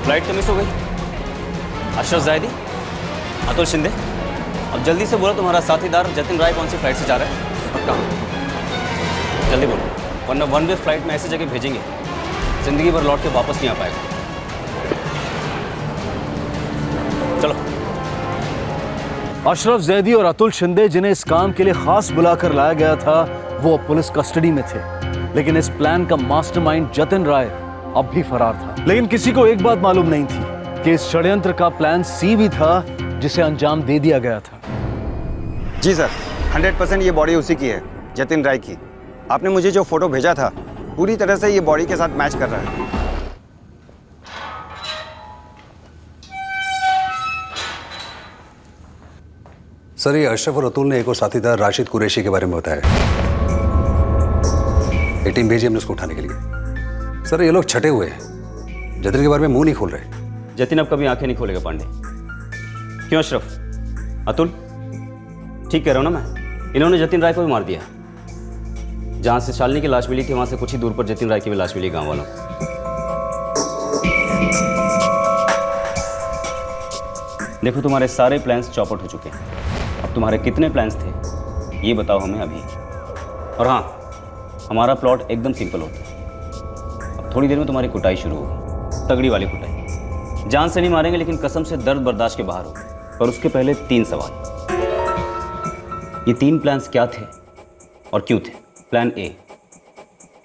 फ्लाइट तो मिस हो गई। अशरफ जायदी, अतुल शिंदे, अब जल्दी से बोलो तुम्हारा साथीदार जतिन राय कौन सी फ्लाइट से जा रहा है और कहाँ? जल्दी बोलो, वरना वन वे फ्लाइट में ऐसी जगह भेजेंगे जिंदगी भर लौट के वापस नहीं आ पाएगा। चलो। अशरफ जैदी और अतुल शिंदे, जिन्हें इस काम के लिए खास बुलाकर लाया गया था, वो अब पुलिस कस्टडी में थे। लेकिन इस प्लान का मास्टरमाइंड जतिन राय अब भी फरार था। लेकिन किसी को एक बात मालूम नहीं थी कि इस षड्यंत्र का प्लान सी भी था, जिसे अंजाम दे दिया गया था। जी सर, 100% ये बॉडी उसी की है, जतिन राय की। आपने मुझे जो फोटो भेजा था पूरी तरह से ये बॉडी के साथ मैच कर रहा है। सर ये अशरफ और अतुल ने एक और साथीदार राशिद कुरैशी के बारे में बताया। एक टीम भेजी हमने उसको उठाने के लिए। सर ये लोग छटे हुए हैं, जतिन के बारे में मुंह नहीं खोल रहे। जतिन अब कभी आंखें नहीं खोलेगा पांडे। क्यों अशरफ? अतुल, ठीक कह रहा हूं ना मैं? इन्होंने जतिन राय को भी मार दिया। जहां से शालिनी की लाश मिली थी वहां से कुछ ही दूर पर जतिन राय की भी लाश मिली गांव वालों। देखो तुम्हारे सारे प्लान्स चौपट हो चुके हैं। अब तुम्हारे कितने प्लान्स थे ये बताओ हमें अभी। और हाँ, हमारा प्लॉट एकदम सिंपल होता है। अब थोड़ी देर में तुम्हारी कुटाई शुरू होगी, तगड़ी वाली कुटाई। जान से नहीं मारेंगे लेकिन कसम से दर्द बर्दाश्त के बाहर हो। पर उसके पहले 3 सवाल। ये 3 प्लान्स क्या थे और क्यों थे? प्लान ए,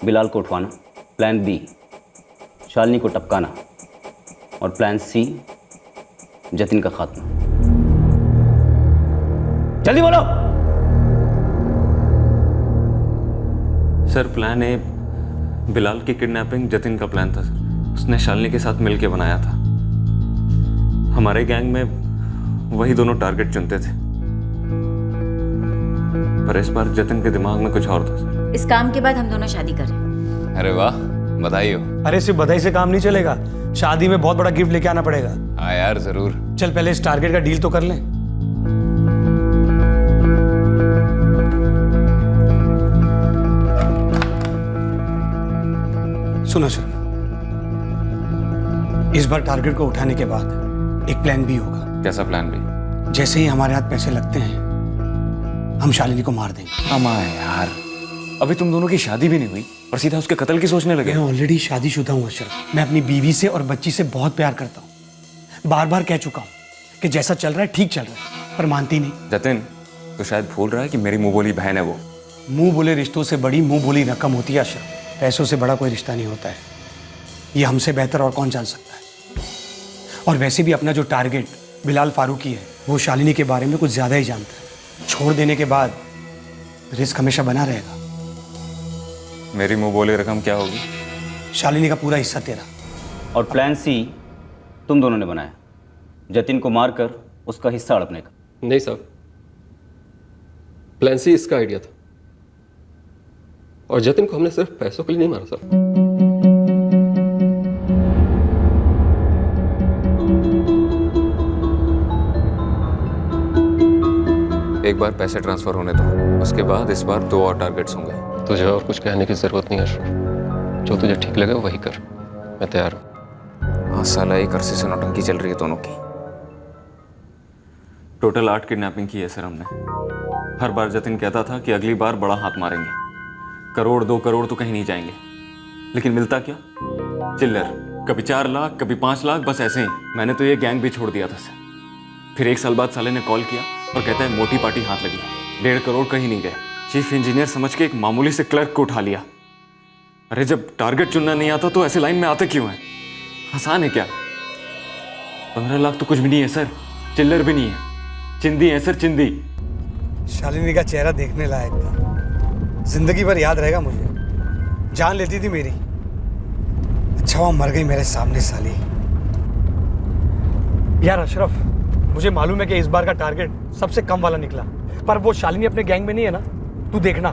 बिलाल को उठवाना। प्लान बी, शालिनी को टपकाना। और प्लान सी, जतिन का खात्मा। जल्दी बोलो। सर प्लान ए बिलाल की किडनैपिंग जतिन का प्लान था सर। उसने शालिनी के साथ मिलकर बनाया था। हमारे गैंग में वही दोनों टारगेट चुनते थे, पर इस बार जतिन के दिमाग में कुछ और था सर। इस काम के बाद हम दोनों शादी करें। अरे वाह, बधाई हो। अरे सिर्फ बधाई से काम नहीं चलेगा, शादी में बहुत बड़ा गिफ्ट लेके आना पड़ेगा। हाँ यार जरूर। चल पहले इस टारगेट का डील तो कर लें। सुनो सर, इस बार टारगेट को उठाने के बाद एक प्लान बी होगा। कैसा प्लान बी? जैसे ही हमारे हाथ पैसे लगते हैं हम शालिनी को मार देंगे। अमा यार, अभी तुम दोनों की शादी भी नहीं हुई और सीधा उसके कत्ल की सोचने लगे। मैं ऑलरेडी शादीशुदा हूँ अशरफ। मैं अपनी बीवी से और बच्ची से बहुत प्यार करता हूँ। बार बार कह चुका हूँ कि जैसा चल रहा है ठीक चल रहा है, पर मानती नहीं। जतिन तो शायद भूल रहा है कि मेरी मुंह बोली बहन है वो। मुंह बोले रिश्तों से बड़ी मुंह बोली रकम होती है अशरफ। पैसों से बड़ा कोई रिश्ता नहीं होता है, ये हमसे बेहतर और कौन जान सकता है। और वैसे भी अपना जो टारगेट बिलाल फारूकी है, वो शालिनी के बारे में कुछ ज़्यादा ही जानता है। छोड़ देने के बाद रिस्क हमेशा बना रहेगा। मेरी मुंह बोली रकम क्या होगी? शालिनी का पूरा हिस्सा तेरा। और प्लान सी तुम दोनों ने बनाया, जतिन को मारकर उसका हिस्सा हड़पने का। नहीं साहब, प्लान सी इसका आइडिया था और जतिन को हमने सिर्फ पैसों के लिए नहीं मारा साहब। एक बार पैसे ट्रांसफर होने दो, उसके बाद इस बार 2 और टारगेट्स होंगे। तुझे और कुछ कहने की जरूरत नहीं है अशरफ, जो तुझे ठीक लगे वही कर, मैं तैयार हूँ। हाँ साला, एक अरसे से नौटंकी चल रही है दोनों की। टोटल 8 किडनैपिंग की है सर हमने। हर बार जतिन कहता था कि अगली बार बड़ा हाथ मारेंगे, 1 करोड़ 2 करोड़ तो कहीं नहीं जाएंगे। लेकिन मिलता क्या? चिल्लर। कभी 4 लाख, कभी 5 लाख, बस ऐसे ही। मैंने तो ये गैंग भी छोड़ दिया था सर। फिर 1 साल बाद साले ने कॉल किया और कहता है मोटी पार्टी हाथ लगी, 1.5 करोड़ कहीं नहीं गए। चीफ इंजीनियर समझ के एक मामूली से क्लर्क को उठा लिया। अरे जब टारगेट चुनना नहीं आता तो ऐसे लाइन में आते क्यों है? आसान है क्या? 15 लाख तो कुछ भी नहीं है सर, चिल्लर भी नहीं है, चिंदी है सर, चिंदी। शालिनी का चेहरा देखने लायक था, जिंदगी भर याद रहेगा मुझे। जान लेती थी मेरी, अच्छा वो मर गई मेरे सामने साली। यार अशरफ, मुझे मालूम है कि इस बार का टारगेट सबसे कम वाला निकला, पर वो शालिनी अपने गैंग में नहीं है ना। तू देखना,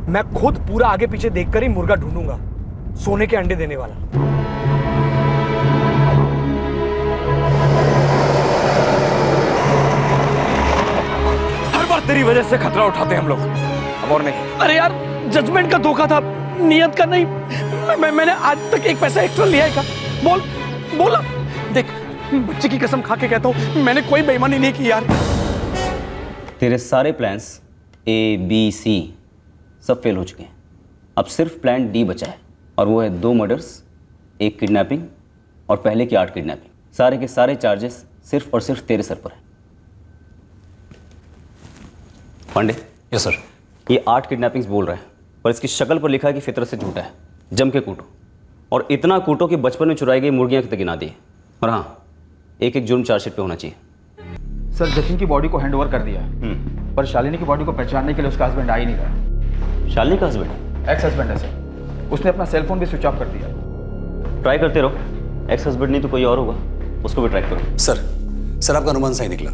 मैं खुद पूरा आगे पीछे देखकर ही मुर्गा ढूंढूंगा, सोने के अंडे देने वाला। हर बार तेरी वजह से खतरा उठाते हैं हम लोग, अब और नहीं। अरे यार, जजमेंट का धोखा था, नियत का नहीं। मैंने आज तक एक पैसा एक्स्ट्रा लिया है क्या? बोला। देख, बच्चे की कसम खा के कहता हूँ, मैंने कोई बेईमानी नहीं की यार। तेरे सारे प्लान्स A, B, C सब फेल हो चुके हैं। अब सिर्फ प्लान D बचा है, और वो है 2 मर्डर्स, 1 किडनैपिंग और पहले की 8 किडनैपिंग। सारे के सारे चार्जेस सिर्फ और सिर्फ तेरे सर पर है। पांडे। Yes sir. ये 8 किडनैपिंग्स बोल रहा है, पर इसकी शक्ल पर लिखा है कि फितरत से झूठा है। जम के कूटो, और इतना कूटो कि बचपन में चुराई गई मुर्गियां तक गिना दी। और हाँ, एक जोर्म चार्जशीट पे होना चाहिए। सर जतिन की बॉडी को हैंडओवर कर दिया है, पर शालिनी की बॉडी को पहचानने के लिए उसका हस्बैंड आ ही नहीं रहा। शालिनी का हस्बैंड? एक्स हस्बैंड है सर, उसने अपना सेलफोन भी स्विच ऑफ कर दिया। ट्राई करते रहो, एक्स हस्बैंड नहीं तो कोई और होगा, उसको भी ट्राई करो। सर आपका अनुमान सही निकला।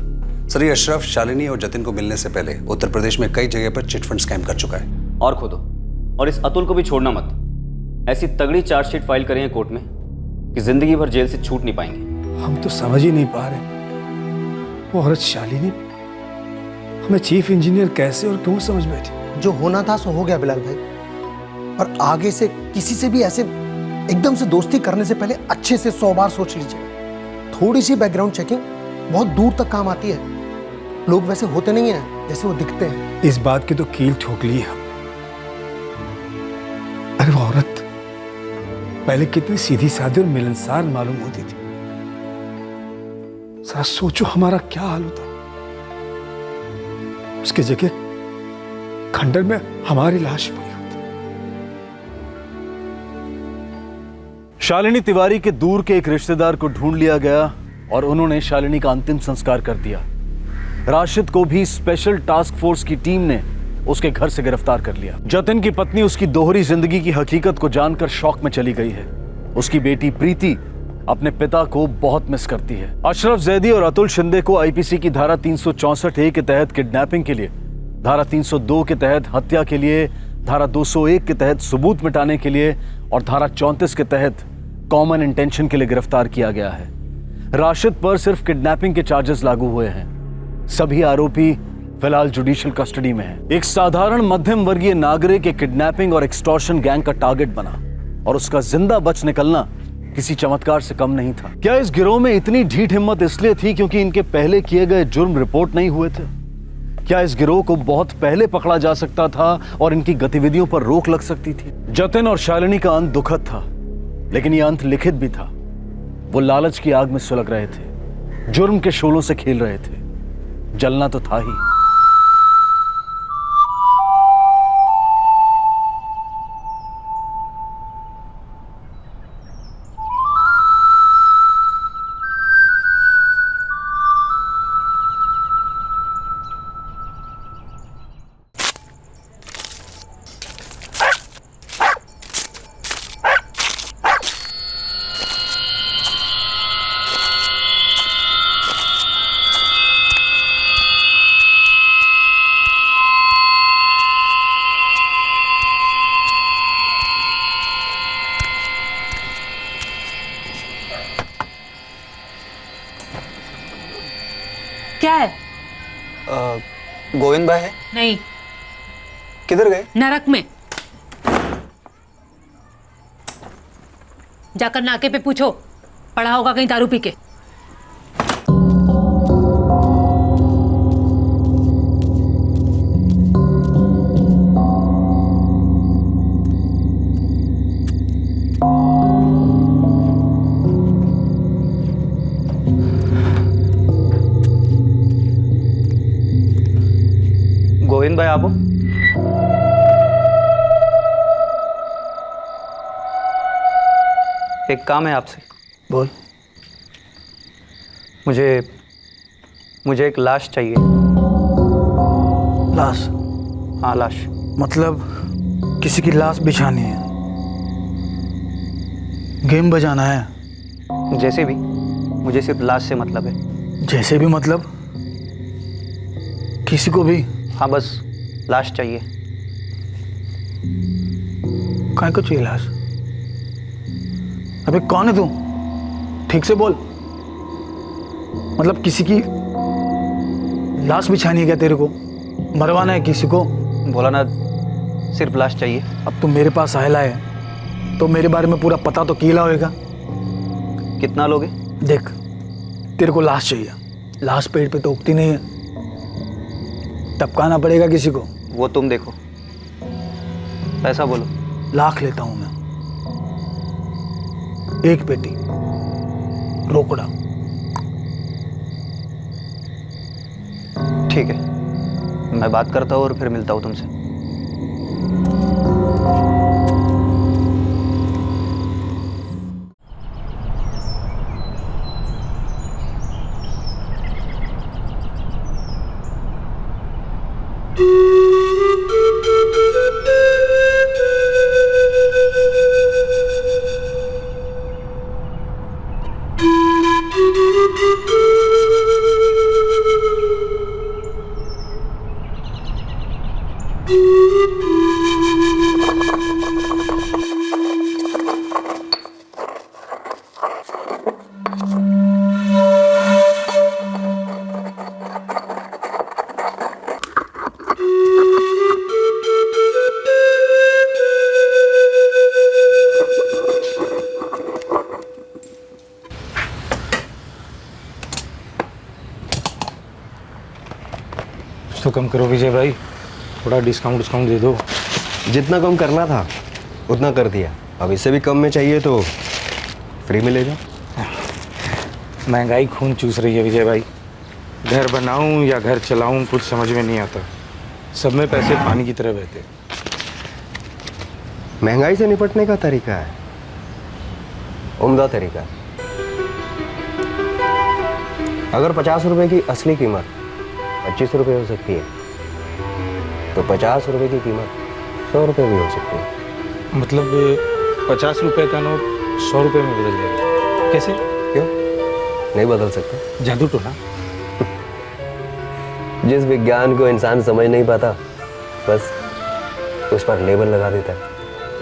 सर ये अशरफ शालिनी और जतिन को मिलने से पहले उत्तर प्रदेश में कई जगह पर चिटफंड स्कैम कर चुका है। और खोदो, और इस अतुल को भी छोड़ना मत। ऐसी तगड़ी चार्जशीट फाइल करेंगे कोर्ट में कि जिंदगी भर जेल से छूट नहीं पाएंगे। हम तो समझ ही नहीं पा रहे, वो औरत शालिनी हमें चीफ इंजीनियर कैसे और क्यों समझ बैठी। जो होना था सो हो गया बिलाल भाई, और आगे से किसी से भी ऐसे एकदम से दोस्ती करने से पहले अच्छे से 100 बार सोच लीजिएगा। थोड़ी सी बैकग्राउंड चेकिंग बहुत दूर तक काम आती है। लोग वैसे होते नहीं हैं जैसे वो दिखते हैं। इस बात की तो कील ठोक ली हम। अरे वो औरत पहले कितनी सीधी सादी और मिलनसार मालूम होती थी। जरा सोचो हमारा क्या हाल होता। उसके जगह खंडर में हमारी लाश पड़ी होती। शालिनी तिवारी के दूर के एक रिश्तेदार को ढूंढ लिया गया और उन्होंने शालिनी का अंतिम संस्कार कर दिया। राशिद को भी स्पेशल टास्क फोर्स की टीम ने उसके घर से गिरफ्तार कर लिया। जतिन की पत्नी उसकी दोहरी जिंदगी की हकीकत को जानकर शौक में चली गई है। उसकी बेटी प्रीति अपने पिता को बहुत मिस करती है। अशरफ जैदी और अतुल शिंदे को आईपीसी की धारा 364A के तहत किडनैपिंग के लिए, धारा 302 के तहत हत्या के लिए, धारा 201 के तहत सबूत मिटाने के लिए और धारा 34 के तहत कॉमन इंटेंशन के लिए गिरफ्तार किया गया है। राशिद पर सिर्फ किडनैपिंग के चार्जेस लागू हुए हैं। सभी आरोपी फिलहाल जुडिशियल कस्टडी में है। एक साधारण मध्यम वर्गीय नागरिक एक किडनैपिंग और एक्सटॉर्शन गैंग का टारगेट बना और उसका जिंदा बच निकलना किसी चमत्कार से कम नहीं था। क्या इस गिरोह में इतनी ढीठ हिम्मत इसलिए थी क्योंकि इनके पहले किए गए जुर्म रिपोर्ट नहीं हुए थे? क्या इस गिरोह को बहुत पहले पकड़ा जा सकता था और इनकी गतिविधियों पर रोक लग सकती थी? जतिन और शालिनी का अंत दुखद था, लेकिन यह अंत लिखित भी था। वो लालच की आग में सुलग रहे थे, जुर्म के शोलों से खेल रहे थे। जलना तो था ही। क्या है? गोविंद भाई है? नहीं। किधर गए? नरक में। जाकर नाके पे पूछो, पड़ा होगा कहीं दारू पी के। भाई आप हो? एक काम है आपसे। बोल। मुझे एक लाश चाहिए। लाश? हाँ लाश। मतलब किसी की लाश बिछानी है, गेम बजाना है? जैसे भी, मुझे सिर्फ लाश से मतलब है। जैसे भी मतलब किसी को भी? हाँ बस लाश चाहिए। काय को चाहिए लाश? अबे कौन है तू? ठीक से बोल। मतलब किसी की लाश बिछानी है क्या तेरे को? मरवाना है किसी को? बोला ना, सिर्फ लाश चाहिए। अब तुम मेरे पास आयला है तो मेरे बारे में पूरा पता तो कीला होएगा। कितना लोगे? देख, तेरे को लाश चाहिए, लाश पेड़ पे तो उगती नहीं है, टपकाना पड़ेगा किसी को। वो तुम देखो, पैसा बोलो। लाख लेता हूं मैं, एक पेटी रोकड़ा। ठीक है, मैं बात करता हूँ और फिर मिलता हूँ तुमसे। तो कम करो विजय भाई, थोड़ा डिस्काउंट दे दो। जितना कम करना था उतना कर दिया, अब इससे भी कम में चाहिए तो फ्री मिलेगा। महंगाई खून चूस रही है विजय भाई, घर बनाऊं या घर चलाऊं कुछ समझ में नहीं आता, सब में पैसे पानी की तरह बहते। महंगाई से निपटने का तरीका है, उम्दा तरीका है। अगर 50 रुपए की असली कीमत 25 रुपये हो सकती है तो 50 रुपए की कीमत 100 रुपये भी हो सकती है। मतलब 50 रुपए का नोट 100 रुपये में बदल जाएगा? कैसे? क्यों नहीं बदल सकता? जादू टोना। जिस विज्ञान को इंसान समझ नहीं पाता बस उस पर लेबल लगा देता है,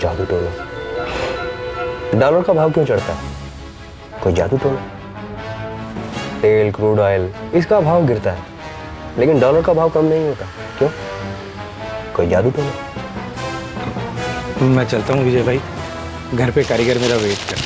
जादू टोना। डॉलर का भाव क्यों चढ़ता है? कोई जादू टोना। तेल, क्रूड ऑयल, इसका भाव गिरता है लेकिन डॉलर का भाव कम नहीं होता, क्यों? कोई जादू तो नहीं। मैं चलता हूँ विजय भाई, घर पे कारीगर मेरा वेट कर।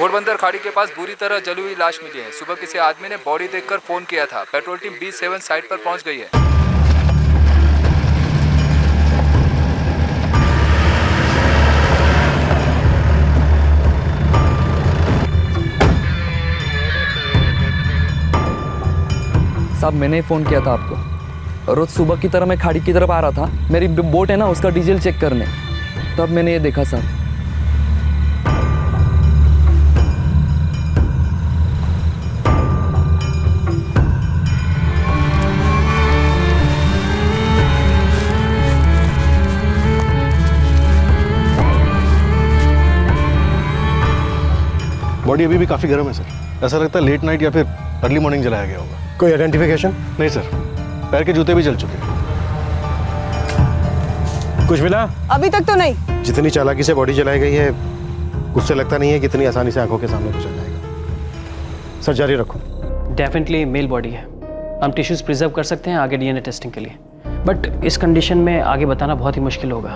घोड़बंदर खाड़ी के पास बुरी तरह जली हुई लाश मिली है। सुबह किसी आदमी ने बॉडी देखकर फोन किया था। पेट्रोल टीम B7 साइट पर पहुंच गई है। साहब मैंने ही फ़ोन किया था आपको। रोज़ सुबह की तरह मैं खाड़ी की तरफ आ रहा था, मेरी बोट है ना उसका डीजल चेक करने, तब मैंने ये देखा साहब। बॉडी अभी भी काफ़ी गर्म है सर। ऐसा लगता है लेट नाइट या फिर अर्ली मॉर्निंग जलाया गया होगा। कोई आइडेंटिफिकेशन? नहीं सर, पैर के जूते भी जल चुके हैं। कुछ मिला? अभी तक तो नहीं। जितनी चालाकी से बॉडी जलाई गई है उससे लगता नहीं है कि इतनी आसानी से आंखों के सामने कुछ आ जाएगा। सर जारी रखो। डेफिनेटली मेल बॉडी है, हम टिश्यूज प्रिजर्व कर सकते हैं आगे डीएनए टेस्टिंग के लिए, बट इस कंडीशन में आगे बताना बहुत ही मुश्किल होगा।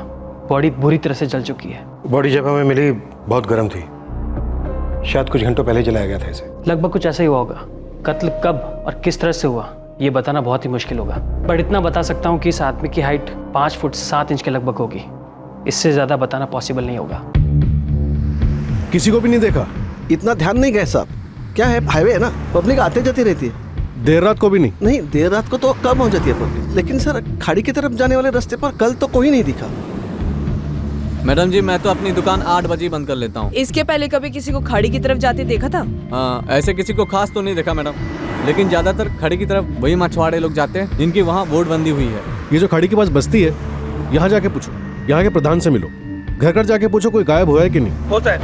बॉडी बुरी तरह से जल चुकी है। बॉडी जब हमें मिली बहुत गर्म थी, शायद कुछ घंटों पहले जलाया गया था इसे। लगभग कुछ ऐसा ही हुआ होगा। कत्ल कब और किस तरह से हुआ ये बताना बहुत ही मुश्किल होगा, बट इतना बता सकता हूँ कि इस आदमी की हाइट 5 फुट 7 इंच के लगभग होगी। इससे ज़्यादा बताना पॉसिबल नहीं होगा। किसी को भी नहीं देखा? इतना ध्यान नहीं गए साहब। क्या है, हाईवे है ना, पब्लिक आते जाती रहती है। देर रात को भी नहीं? नहीं, देर रात को तो कम हो जाती है पब्लिक, लेकिन सर खाड़ी की तरफ जाने वाले रास्ते पर कल तो कोई नहीं दिखा। मैडम जी मैं तो अपनी दुकान 8 बजे बंद कर लेता हूँ। इसके पहले कभी किसी को खाड़ी की तरफ जाते देखा था? हाँ, ऐसे किसी को खास तो नहीं देखा मैडम, लेकिन ज्यादातर खाड़ी की तरफ वही मछुआरे लोग जाते हैं जिनकी वहाँ बोर्ड बंदी हुई है। ये जो खाड़ी के पास बस्ती है, यहाँ जाके पूछो, यहाँ के प्रधान से मिलो, घर घर जाके पूछो कोई गायब हुआ है कि नहीं। होता है।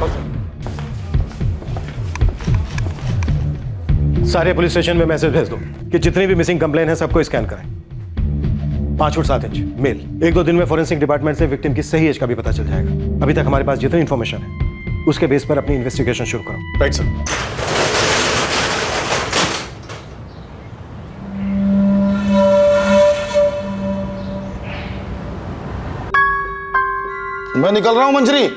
सारे पुलिस स्टेशन में मैसेज भेज दो कि जितनी भी मिसिंग कंप्लेन है सबको स्कैन करें। 5 फुट 7 इंच मेल। 1-2 दिन में फोरेंसिक डिपार्टमेंट से विक्टिम की सही एज का भी पता चल जाएगा। अभी तक हमारे पास जितनी इन्फॉर्मेशन है उसके बेस पर अपनी इन्वेस्टिगेशन शुरू करो। Right sir. मैं निकल रहा हूं मंजरी।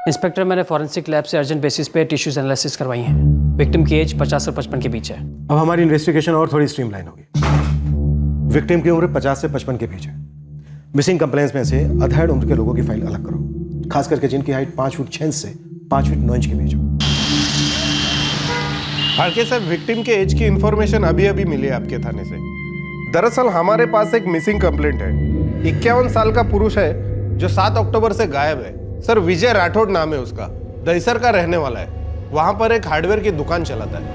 इंस्पेक्टर, मैंने फॉरेंसिक लैब से अर्जेंट बेसिस पे टिश्यूज एनालिसिस करवाई हैं। विक्टिम की एज 50 और 55 के बीच है। अब हमारी इन्वेस्टिगेशन और थोड़ी स्ट्रीमलाइन होगी। विक्टिम की उम्र 50 से 55 के बीच है। मिसिंग कंप्लेंट्स में से अधेड़ उम्र के लोगों की फाइल अलग करो, खास करके जिनकी हाइट 5 फुट 6 इंच से 5 फुट 9 इंच के बीच हो। फाड़के सर, विक्टिम के एज की इंफॉर्मेशन अभी अभी मिली है आपके थाने से। दरअसल हमारे पास एक मिसिंग कंप्लेंट है। 51 साल का पुरुष है जो 7 अक्टूबर से गायब है। सर विजय राठौड़ नाम है उसका, दहीसर का रहने वाला है। वहां पर एक हार्डवेयर की दुकान चलाता है।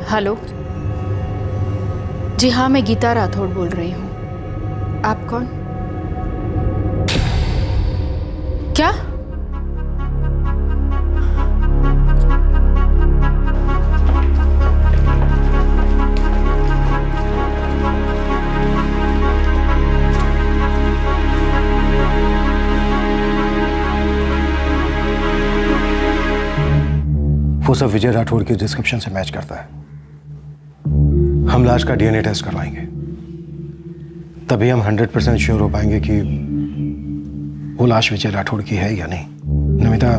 हेलो जी हाँ, मैं गीता राठौड़ बोल रही हूँ। आप कौन? क्या? वो सब विजय राठौड़ की डिस्क्रिप्शन से मैच करता है। हम लाश का डीएनए टेस्ट करवाएंगे, तभी हम 100% श्योर हो पाएंगे कि वो लाश विजय राठौड़ की है या नहीं। नमिता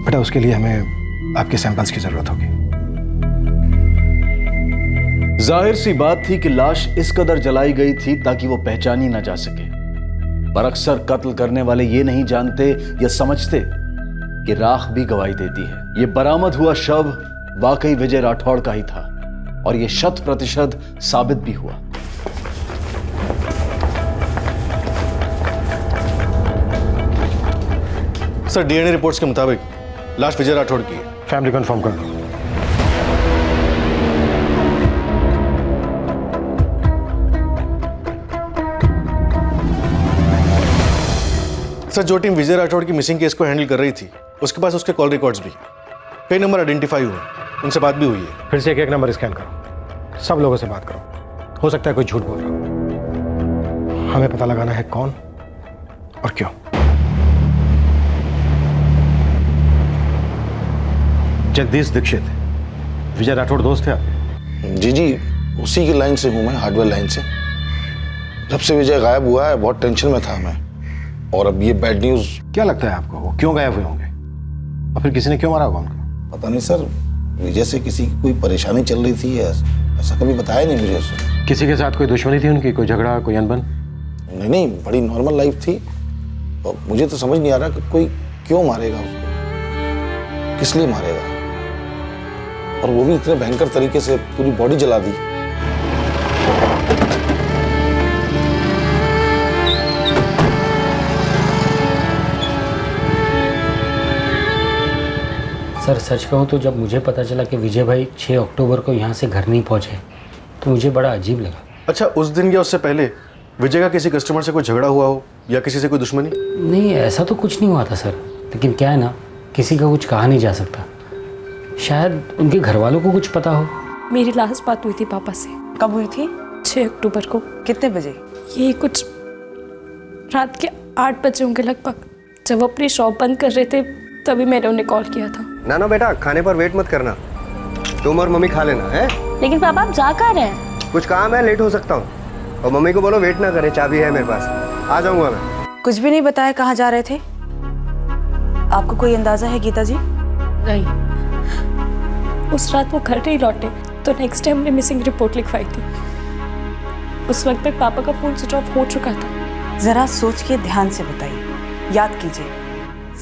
बेटा, उसके लिए हमें आपके सैंपल्स की जरूरत होगी। जाहिर सी बात थी कि लाश इस कदर जलाई गई थी ताकि वो पहचानी ना जा सके, पर अक्सर कत्ल करने वाले ये नहीं जानते या समझते कि राख भी गवाही देती है। ये बरामद हुआ शव वाकई विजय राठौड़ का ही था और ये 100% साबित भी हुआ। सर डीएनए रिपोर्ट्स के मुताबिक लाश विजय राठौड़ की है। फैमिली कंफर्म कर दो। सर जो टीम विजय राठौड़ की मिसिंग केस को हैंडल कर रही थी उसके पास उसके कॉल रिकॉर्ड्स भी, कई नंबर आइडेंटिफाई हुए, उनसे बात भी हुई है। फिर से एक नंबर स्कैन करो। सब लोगों से बात करो, हो सकता है कोई झूठ बोल रहा हो। हमें पता लगाना है कौन और क्यों। जगदीश दीक्षित, विजय राठौड़ दोस्त थे आपके? जी जी, उसी की लाइन से हूँ मैं, हार्डवेयर लाइन से। जब से विजय गायब हुआ है बहुत टेंशन में था मैं, और अब ये बैड न्यूज। क्या लगता है आपको, वो क्यों गायब हुए होंगे और फिर किसी ने क्यों मारा होगा उनको? पता नहीं सर, विजय से किसी की कोई परेशानी चल रही थी, ऐसा कभी बताया नहीं मुझे उसने। किसी के साथ कोई दुश्मनी थी उनकी, कोई झगड़ा, कोई अनबन? नहीं नहीं, बड़ी नॉर्मल लाइफ थी। और मुझे तो समझ नहीं आ रहा कि कोई क्यों मारेगा उसको, किस लिए मारेगा, और वो भी इतने भयंकर तरीके से पूरी बॉडी जला दी। सर सच कहूँ तो जब मुझे पता चला कि विजय भाई 6 अक्टूबर को यहाँ से घर नहीं पहुँचे तो मुझे बड़ा अजीब लगा। अच्छा, उस दिन या उससे पहले विजय का किसी कस्टमर से कोई झगड़ा हुआ हो या किसी से कोई दुश्मनी? नहीं, ऐसा तो कुछ नहीं हुआ था सर, लेकिन क्या है ना, किसी का कुछ कहा नहीं जा सकता। शायद उनके घर वालों को कुछ पता हो। मेरी लास्ट बात हुई थी पापा से। कब हुई थी? 6 अक्टूबर को। कितने बजे? ये कुछ रात के 8 बजे होंगे लगभग। जब वो अपनी शॉप बंद कर रहे थे तभी मैंने उन्हें कॉल किया था। ना बेटा, खाने पर वेट मत करना, तुम और मम्मी खा लेना है। लेकिन पापा आप जा कहाँ रहे हैं? कुछ काम है, लेट हो सकता हूँ। और मम्मी को बोलो वेट ना करे, चाबी है मेरे पास, आ जाऊंगा मैं। कुछ भी नहीं बताया कहाँ जा रहे थे? आपको कोई अंदाजा है गीता जी? नहीं, उस रात वो घर नहीं लौटे तो नेक्स्ट डे हमने मिसिंग रिपोर्ट लिखवाई थी। उस वक्त तक पापा का फोन स्विच ऑफ हो चुका था। जरा सोच के ध्यान से बताइए, याद कीजिए।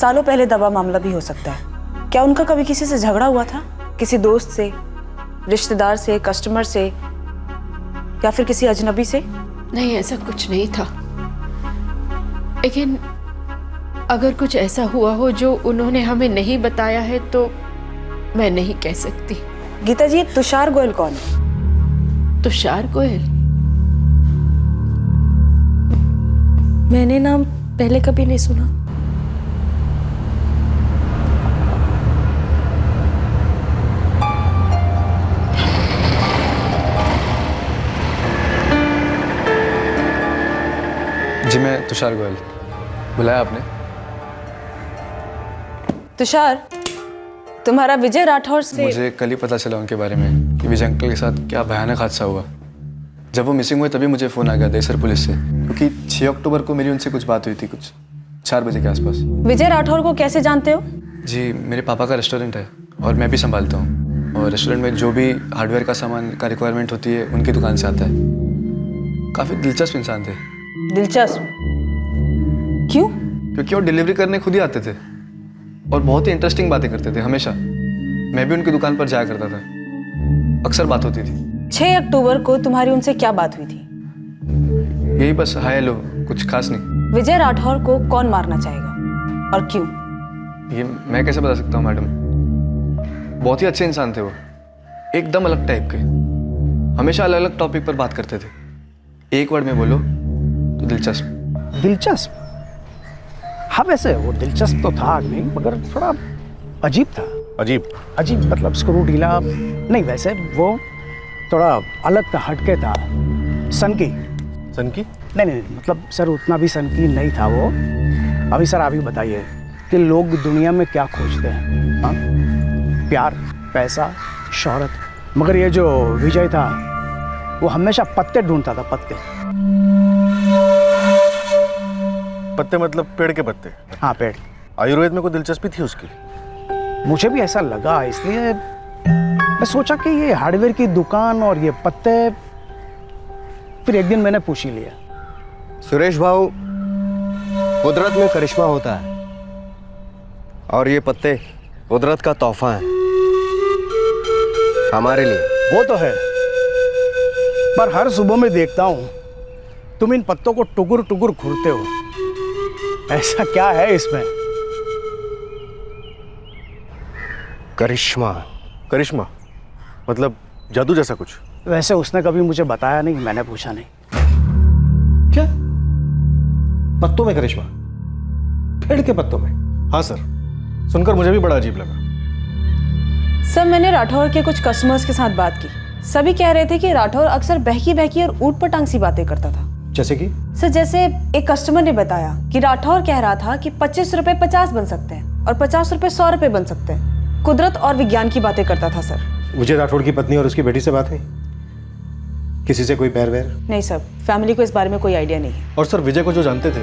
सालों पहले दबा मामला भी हो सकता है। क्या उनका कभी किसी से झगड़ा हुआ था? किसी दोस्त से, रिश्तेदार से, कस्टमर से, या फिर किसी अजनबी से? नहीं, ऐसा कुछ नहीं था, लेकिन अगर कुछ ऐसा हुआ हो जो उन्होंने हमें नहीं बताया है तो मैं नहीं कह सकती। गीता जी, तुषार गोयल कौन है? तुषार गोयल? मैंने नाम पहले कभी नहीं सुना। जी, मैं तुषार गोयल। बुलाया आपने? तुषार, तुम्हारा विजय राठौर से मुझे कल ही पता चला उनके बारे में कि विजय अंकल के साथ क्या भयानक हादसा हुआ। जब वो मिसिंग हुए तभी मुझे फ़ोन आ गया देसर पुलिस से, क्योंकि 6 अक्टूबर को मेरी उनसे कुछ बात हुई थी, कुछ 4 बजे के आसपास। विजय राठौर को कैसे जानते हो? जी, मेरे पापा का रेस्टोरेंट है और मैं भी संभालता हूँ, और रेस्टोरेंट में जो भी हार्डवेयर का सामान का रिक्वायरमेंट होती है उनकी दुकान से आता है। काफ़ी दिलचस्प इंसान थे। दिलचस्प? क्यों? क्योंकि वो डिलीवरी करने खुद ही आते थे और बहुत ही इंटरेस्टिंग बातें करते थे हमेशा। मैं भी उनकी दुकान पर जाया करता था, अक्सर बात होती थी। 6 अक्टूबर को तुम्हारी उनसे क्या बात हुई थी? यही बस हाय हेलो, कुछ खास नहीं। विजय राठौर को कौन मारना चाहेगा और क्यों? ये मैं कैसे बता सकता हूँ मैडम, बहुत ही अच्छे इंसान थे वो, एकदम अलग टाइप के, हमेशा अलग अलग टॉपिक पर बात करते थे। एक वर्ड में बोलो तो दिलचस्प। दिलचस्प? हाँ, वैसे वो दिलचस्प तो था नहीं, मगर थोड़ा अजीब था। अजीब? अजीब मतलब स्क्रू ढीला नहीं, वैसे वो थोड़ा अलग था, हटके था, सनकी। सनकी? नहीं, मतलब सर उतना भी सनकी नहीं था वो। अभी सर आप ही बताइए कि लोग दुनिया में क्या खोजते हैं? हाँ, प्यार, पैसा, शोहरत, मगर ये जो विजय था वो हमेशा पत्ते ढूंढता था, पत्ते। पत्ते मतलब पेड़ के पत्ते? हाँ, पेड़। आयुर्वेद में कोई दिलचस्पी थी उसकी? मुझे भी ऐसा लगा, इसलिए मैं सोचा कि ये हार्डवेयर की दुकान और ये पत्ते। फिर एक दिन मैंने पूछ ही लिया। सुरेश भाऊ, कुदरत में करिश्मा होता है और ये पत्ते कुदरत का तोहफा है हमारे लिए। वो तो है, पर हर सुबह मैं देखता हूँ तुम इन पत्तों को टुकुर टुकुर घूरते हो। ऐसा क्या है इसमें? करिश्मा? करिश्मा मतलब जादू जैसा कुछ? वैसे उसने कभी मुझे बताया नहीं, मैंने पूछा नहीं। क्या पत्तों में करिश्मा? पेड़ के पत्तों में? हाँ सर, सुनकर मुझे भी बड़ा अजीब लगा। सर, मैंने राठौर के कुछ कस्टमर्स के साथ बात की। सभी कह रहे थे कि राठौर अक्सर बहकी बहकी और ऊट पटांग सी बातें करता था। जैसे कि? सर जैसे एक कस्टमर ने बताया कि राठौर कह रहा था कि 25 रुपए 50 बन सकते हैं और 50 रुपए 100 रुपए बन सकते हैं। कुदरत और विज्ञान की बातें करता था सर। विजय राठौड़ की पत्नी और उसकी बेटी से बात हुई? किसी से कोई पैर वैर? नहीं सर, फैमिली को इस बारे में कोई आइडिया नहीं है। और सर विजय को जो जानते थे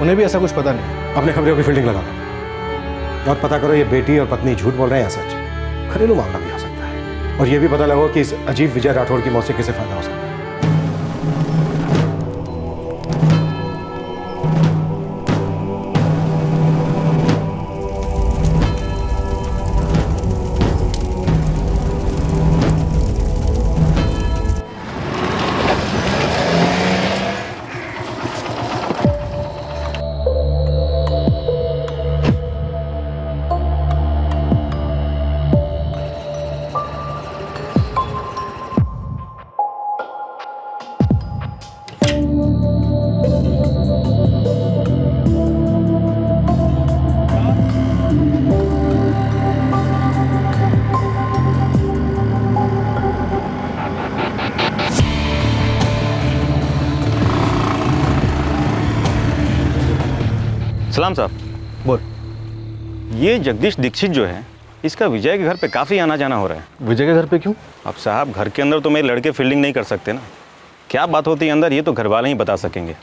उन्हें भी ऐसा कुछ पता नहीं। अपने खबरों की फील्डिंग लगाओ और पता करो ये बेटी और पत्नी झूठ बोल रहे हैं या सच। घरेलू मामला भी हो सकता है और ये भी पता लगाओ कि इस अजीब विजय राठौड़ की मौत से किसे फायदा हो सकता है। सलाम साहब। बोल। ये जगदीश दीक्षित जो है इसका विजय के घर पे काफ़ी आना जाना हो रहा है। विजय के घर पे क्यों? अब साहब घर के अंदर तो मेरे लड़के फील्डिंग नहीं कर सकते ना। क्या बात होती है अंदर ये तो घर वाले ही बता सकेंगे।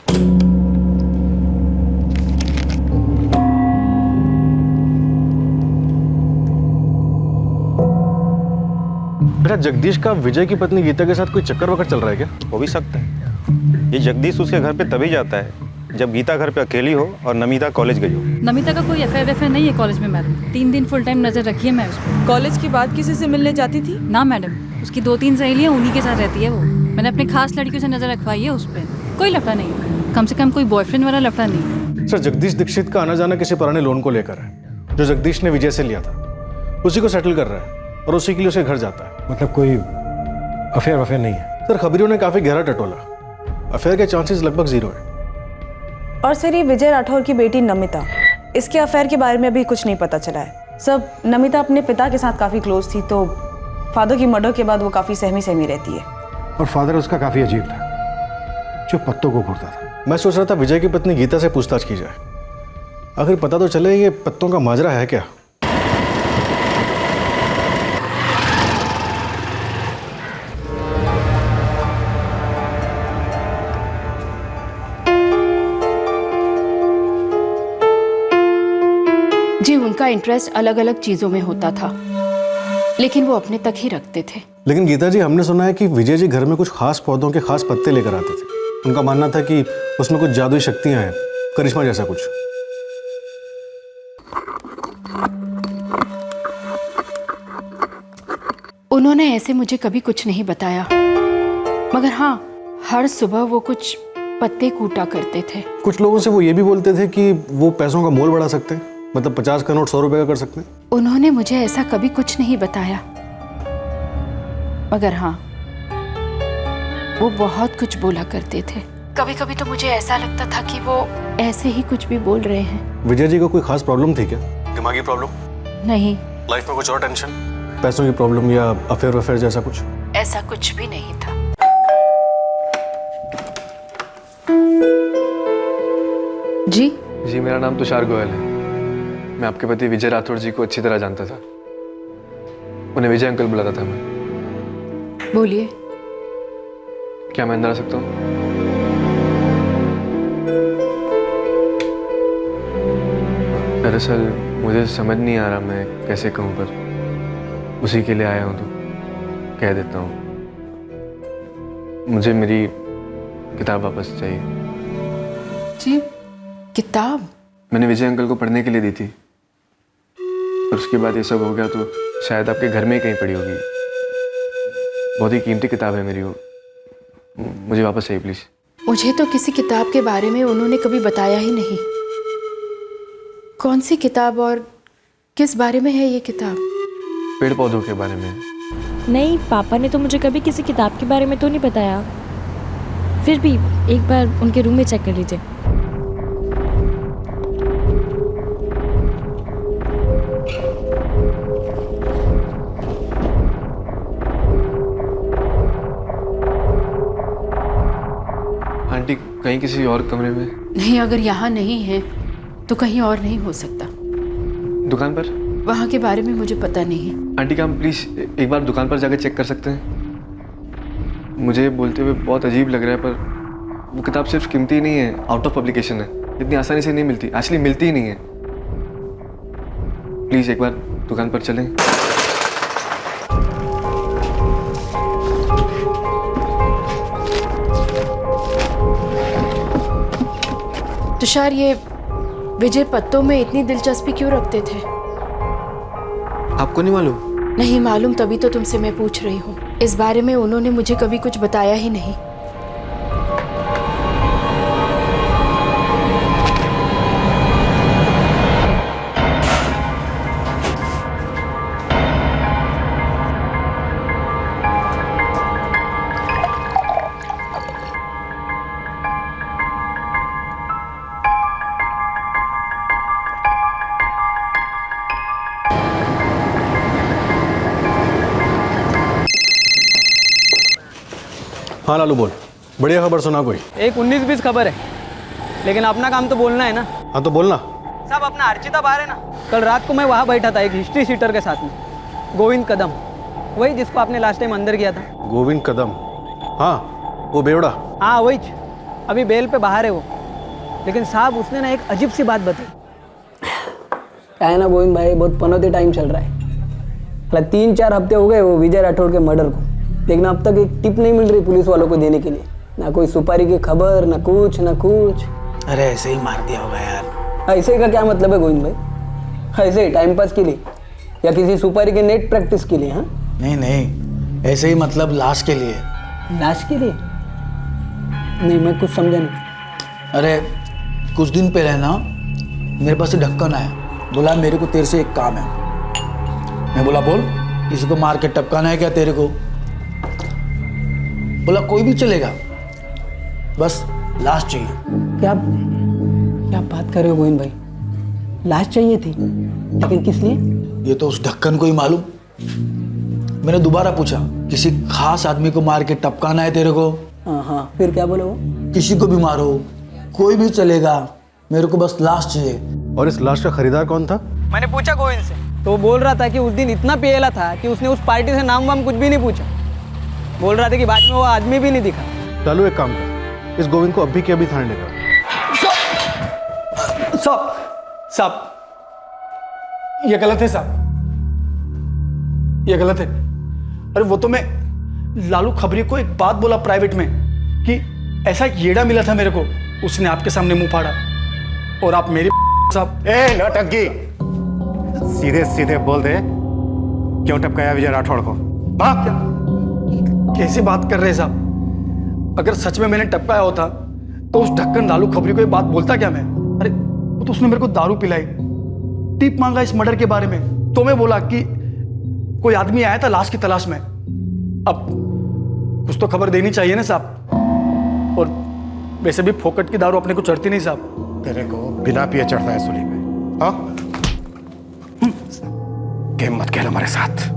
बेटा जगदीश का विजय की पत्नी गीता के साथ कोई चक्कर वक्कर चल रहा है क्या? हो भी सकता है। ये जगदीश उसके घर पे तभी जाता है जब गीता घर पे अकेली हो और नमिता कॉलेज गई हो। नमिता का कोई अफेयर नहीं है कॉलेज में मैडम। 3 दिन फुल टाइम नजर रखी है मैं उस पर। कॉलेज के बाद किसी से मिलने जाती थी? ना मैडम, उसकी 2-3 सहेलियां उन्हीं के साथ रहती है वो। मैंने अपने खास लड़कियों से नजर रखवाई है उस पर। कोई लफड़ा नहीं है, कम से कम कोई बॉयफ्रेंड वाला लफड़ा नहीं है। सर जगदीश दीक्षित का आना जाना किसी पुराने लोन को लेकर है जो जगदीश ने विजय से लिया था। उसी को सेटल कर रहा है और उसी के लिए उसके घर जाता है। मतलब कोई अफेयर नहीं है? सर खबरों ने काफी गहरा टटोला। अफेयर के चांसेस लगभग 0 है। और सर ये विजय राठौर की बेटी नमिता, इसके अफेयर के बारे में अभी कुछ नहीं पता चला है। सब नमिता अपने पिता के साथ काफ़ी क्लोज थी तो फादर की मर्डर के बाद वो काफ़ी सहमी रहती है। और फादर उसका काफी अजीब था जो पत्तों को घूरता था। मैं सोच रहा था विजय की पत्नी गीता से पूछताछ की जाए, आखिर पता तो चले ये पत्तों का माजरा है क्या। जी उनका इंटरेस्ट अलग अलग चीजों में होता था लेकिन वो अपने तक ही रखते थे। लेकिन गीता जी हमने सुना है कि विजय जी घर में कुछ खास पौधों के खास पत्ते लेकर आते थे। उनका मानना था कि उसमें कुछ जादुई शक्तियां हैं, करिश्मा जैसा कुछ। उन्होंने ऐसे मुझे कभी कुछ नहीं बताया, मगर हाँ हर सुबह वो कुछ पत्ते कूटा करते थे। कुछ लोगों से वो ये भी बोलते थे कि वो पैसों का मोल बढ़ा सकते हैं, मतलब 50 का नोट 100 रुपए का कर सकते हैं। उन्होंने मुझे ऐसा कभी कुछ नहीं बताया, मगर हाँ वो बहुत कुछ बोला करते थे। कभी कभी तो मुझे ऐसा लगता था कि वो ऐसे ही कुछ भी बोल रहे हैं। विजय जी को कोई खास प्रॉब्लम थी क्या? दिमागी प्रॉब्लम? नहीं। लाइफ में कुछ और टेंशन, पैसों की प्रॉब्लम या अफेयर जैसा कुछ? ऐसा कुछ भी नहीं था। जी मेरा नाम तुषार गोयल है। मैं आपके पति विजय राठौड़ जी को अच्छी तरह जानता था। उन्हें विजय अंकल बुलाता था मैं। बोलिए। क्या मैं अंदर आ सकता हूँ? दरअसल मुझे समझ नहीं आ रहा मैं कैसे कहूँ, पर उसी के लिए आया हूँ तो कह देता हूँ। मुझे मेरी किताब वापस चाहिए। जी किताब? मैंने विजय अंकल को पढ़ने के लिए दी थी, और उसके बाद ये सब हो गया तो शायद आपके घर में ही कहीं पड़ी होगी। बहुत ही कीमती किताब है मेरी वो, मुझे वापस चाहिए प्लीज़। मुझे तो किसी किताब के बारे में उन्होंने कभी बताया ही नहीं। कौन सी किताब और किस बारे में है ये किताब? पेड़ पौधों के बारे में। नहीं, पापा ने तो मुझे कभी किसी किताब के बारे में तो नहीं बताया। फिर भी एक बार उनके रूम में चेक कर लीजिए। आंटी कहीं किसी और कमरे में? नहीं, अगर यहाँ नहीं है तो कहीं और नहीं हो सकता। दुकान पर? वहाँ के बारे में मुझे पता नहीं है। आंटी क्या हम प्लीज़ एक बार दुकान पर जाकर चेक कर सकते हैं? मुझे बोलते हुए बहुत अजीब लग रहा है, पर वो किताब सिर्फ कीमती नहीं है, आउट ऑफ पब्लिकेशन है, इतनी आसानी से नहीं मिलती, एक्चुअली मिलती ही नहीं है। प्लीज़ एक बार दुकान पर चलें। तुषार, ये विजय पत्तों में इतनी दिलचस्पी क्यों रखते थे? आपको नहीं मालूम? नहीं मालूम, तभी तो तुमसे मैं पूछ रही हूँ। इस बारे में उन्होंने मुझे कभी कुछ बताया ही नहीं। हाँ लालू बोल, बढ़िया खबर सुना कोई? एक 19-20 खबर है, लेकिन अपना काम तो बोलना है ना। हाँ तो बोलना। साहब, अपना अर्चिता बाहर है ना? कल रात को मैं वहाँ बैठा था एक हिस्ट्री शीटर के साथ में, गोविंद कदम, वही जिसको आपने लास्ट टाइम अंदर किया था। गोविंद कदम? हाँ, वो बेवड़ा। हाँ वही, अभी बेल पे बाहर है वो। लेकिन साहब उसने ना एक अजीब सी बात बताई। क्या है ना गोविंद भाई, बहुत पनौती टाइम चल रहा है। 3-4 हफ्ते हो गए वो विजय राठौड़ के मर्डर को, लेकिन अब तक एक टिप नहीं मिल रही पुलिस वालों को देने के लिए। ना कोई सुपारी की खबर, ना कुछ ना कुछ। अरे ऐसे ही मार दिया होगा यार। ऐसे का क्या मतलब है गोविंद भाई? ऐसे ही टाइम पास के लिए या किसी सुपारी के नेट प्रैक्टिस के लिए? हाँ नहीं नहीं, ऐसे ही मतलब लाश के लिए। लाश के लिए? नहीं, मैं कुछ समझा नहीं। अरे कुछ दिन पहले ना मेरे पास ढक्कन आया, बोला मेरे को तेरे से एक काम है। मैं बोला बोल, किसी को मार के टपकाना है क्या तेरे को? बोला कोई भी चलेगा, बस लाश चाहिए। क्या बात कर रहे हो गोविंद भाई? लाश चाहिए थी, लेकिन किस लिए? ये तो उस ढक्कन को ही मालूम। मैंने दोबारा पूछा, किसी खास आदमी को मार के टपकाना है तेरे को? हाँ, फिर क्या बोले वो? किसी को भी मारो, कोई भी चलेगा, मेरे को बस लाश चाहिए। और इस लाश का खरीदार कौन था? मैंने पूछा गोविंद से, तो वो बोल रहा था कि उस दिन इतना पियला था कि उसने उस पार्टी से नाम वाम कुछ भी नहीं पूछा। बोल रहा था कि बाद में वो आदमी भी नहीं दिखा। चालू एक काम कर, इस गोविंद को अभी के अभी थाने लेकर। साहब, ये गलत है साहब, ये गलत है। अरे वो तो मैं लालू खबरी को एक बात बोला प्राइवेट में कि ऐसा एक येड़ा मिला था मेरे को, उसने आपके सामने मुंह फाड़ा और आप मेरी साहब। ए नौटंकी, सीधे सीधे बोल दे, क्यों टपकाया विजय राठौड़ को? कैसी बात कर रहे हैं साहब? अगर सच में मैंने टपकाया होता तो उस ढक्कन लालू खबरी को ये बात बोलता क्या मैं? अरे वो तो उसने मेरे को दारू पिलाई, टिप मांगा इस मर्डर के बारे में, तो मैं बोला कि कोई आदमी आया था लाश की तलाश में। अब कुछ तो खबर देनी चाहिए ना साहब। और वैसे भी फोकट की दारू अपने को चढ़ती नहीं साहब। तेरे को बिना पिए चढ़ता है सूली पे। हाँ, गेम मत खेल हमारे साथ,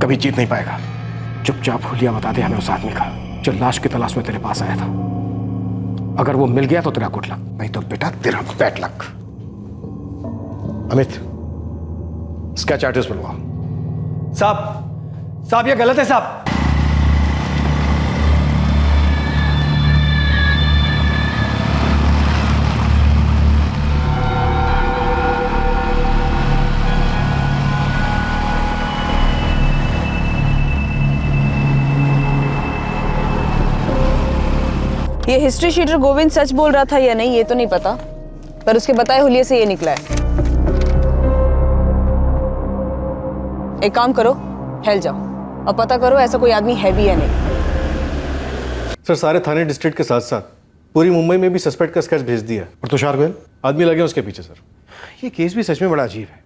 कभी जीत नहीं पाएगा। चुपचाप हुलिया बता दे हमें उस आदमी का जो लाश की तलाश में तेरे पास आया था। अगर वो मिल गया तो तेरा गुड लक, नहीं तो बेटा तेरा बैड लक। अमित, इसका चार्जेस बुलवाओ। साहब ये गलत है साहब। ये हिस्ट्री शीटर गोविंद सच बोल रहा था या नहीं ये तो नहीं पता, पर उसके बताए हुलिये से ये निकला है। एक काम करो, हेल जाओ और पता करो ऐसा कोई आदमी है भी या नहीं। सर, सारे थाने डिस्ट्रिक्ट के साथ साथ पूरी मुंबई में भी सस्पेक्ट का स्केच भेज दिया। और तुषार गोयल? आदमी लगे उसके पीछे सर। ये केस भी सच में बड़ा अजीब है।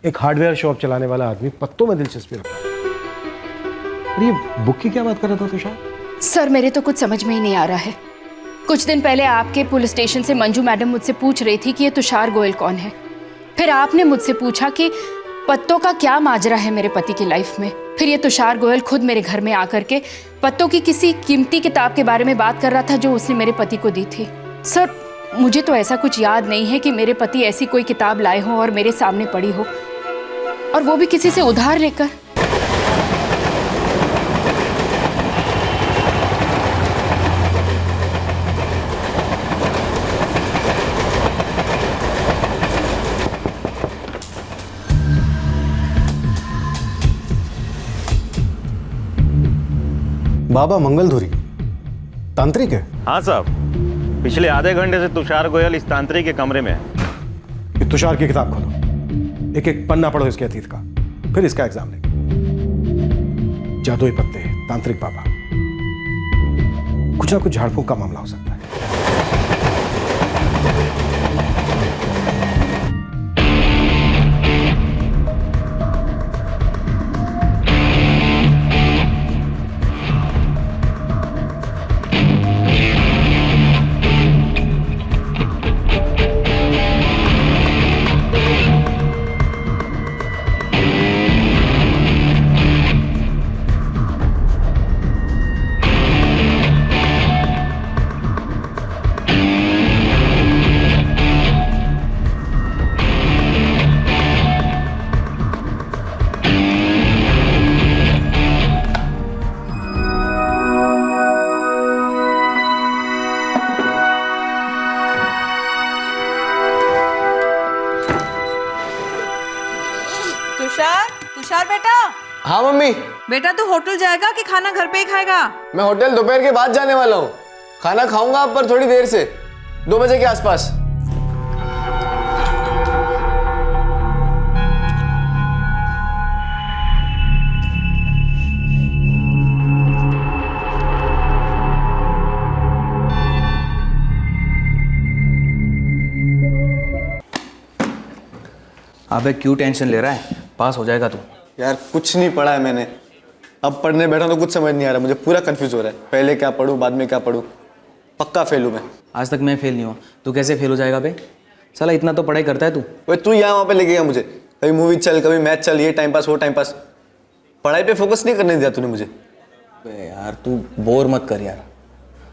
एक हार्डवेयर शॉप चलाने वाला आदमी पत्तों में दिलचस्पी रखता है। और ये बुक की क्या बात कर रहा था तुषार? सर, मेरे तो कुछ समझ में ही नहीं आ रहा है। कुछ दिन पहले आपके पुलिस स्टेशन से मंजू मैडम मुझसे पूछ रही थी कि ये तुषार गोयल कौन है। फिर आपने मुझसे पूछा कि पत्तों का क्या माजरा है मेरे पति की लाइफ में। फिर ये तुषार गोयल खुद मेरे घर में आकर के पत्तों की किसी कीमती किताब के बारे में बात कर रहा था जो उसने मेरे पति को दी थी। सर, मुझे तो ऐसा कुछ याद नहीं है कि मेरे पति ऐसी कोई किताब लाए हों और मेरे सामने पड़ी हो, और वो भी किसी से उधार लेकर। बाबा मंगलधुरी तांत्रिक है? हाँ साहब, पिछले आधे घंटे से तुषार गोयल इस तांत्रिक के कमरे में है। ये तुषार की किताब खोलो, एक एक पन्ना पढ़ो इसके अतीत का, फिर इसका एग्जाम लेंगे। जादुई पत्ते, तांत्रिक बाबा, कुछ ना कुछ झाड़ फूंक का मामला हो सकता है। तुषार बेटा। हाँ मम्मी। बेटा तू होटल जाएगा कि खाना घर पे ही खाएगा? मैं होटल दोपहर के बाद जाने वाला हूँ। खाना खाऊंगा पर थोड़ी देर से, 2 बजे के आसपास। अबे क्यों टेंशन ले रहा है? पास हो जाएगा तू। यार कुछ नहीं पढ़ा है मैंने, अब पढ़ने बैठा तो कुछ समझ नहीं आ रहा, मुझे पूरा कंफ्यूज हो रहा है, पहले क्या पढूं बाद में क्या पढूं। पक्का फेल हूं मैं। आज तक मैं फेल नहीं हुआ, तू कैसे फेल हो जाएगा बे? साला इतना तो पढ़ाई करता है तू। भाई तू यहाँ वहाँ पे लेके गया मुझे, कभी मूवी चल कभी मैच चल, ये टाइम पास वो टाइम पास, पढ़ाई पे फोकस नहीं करने दिया तूने मुझे। यार तू बोर मत कर यार,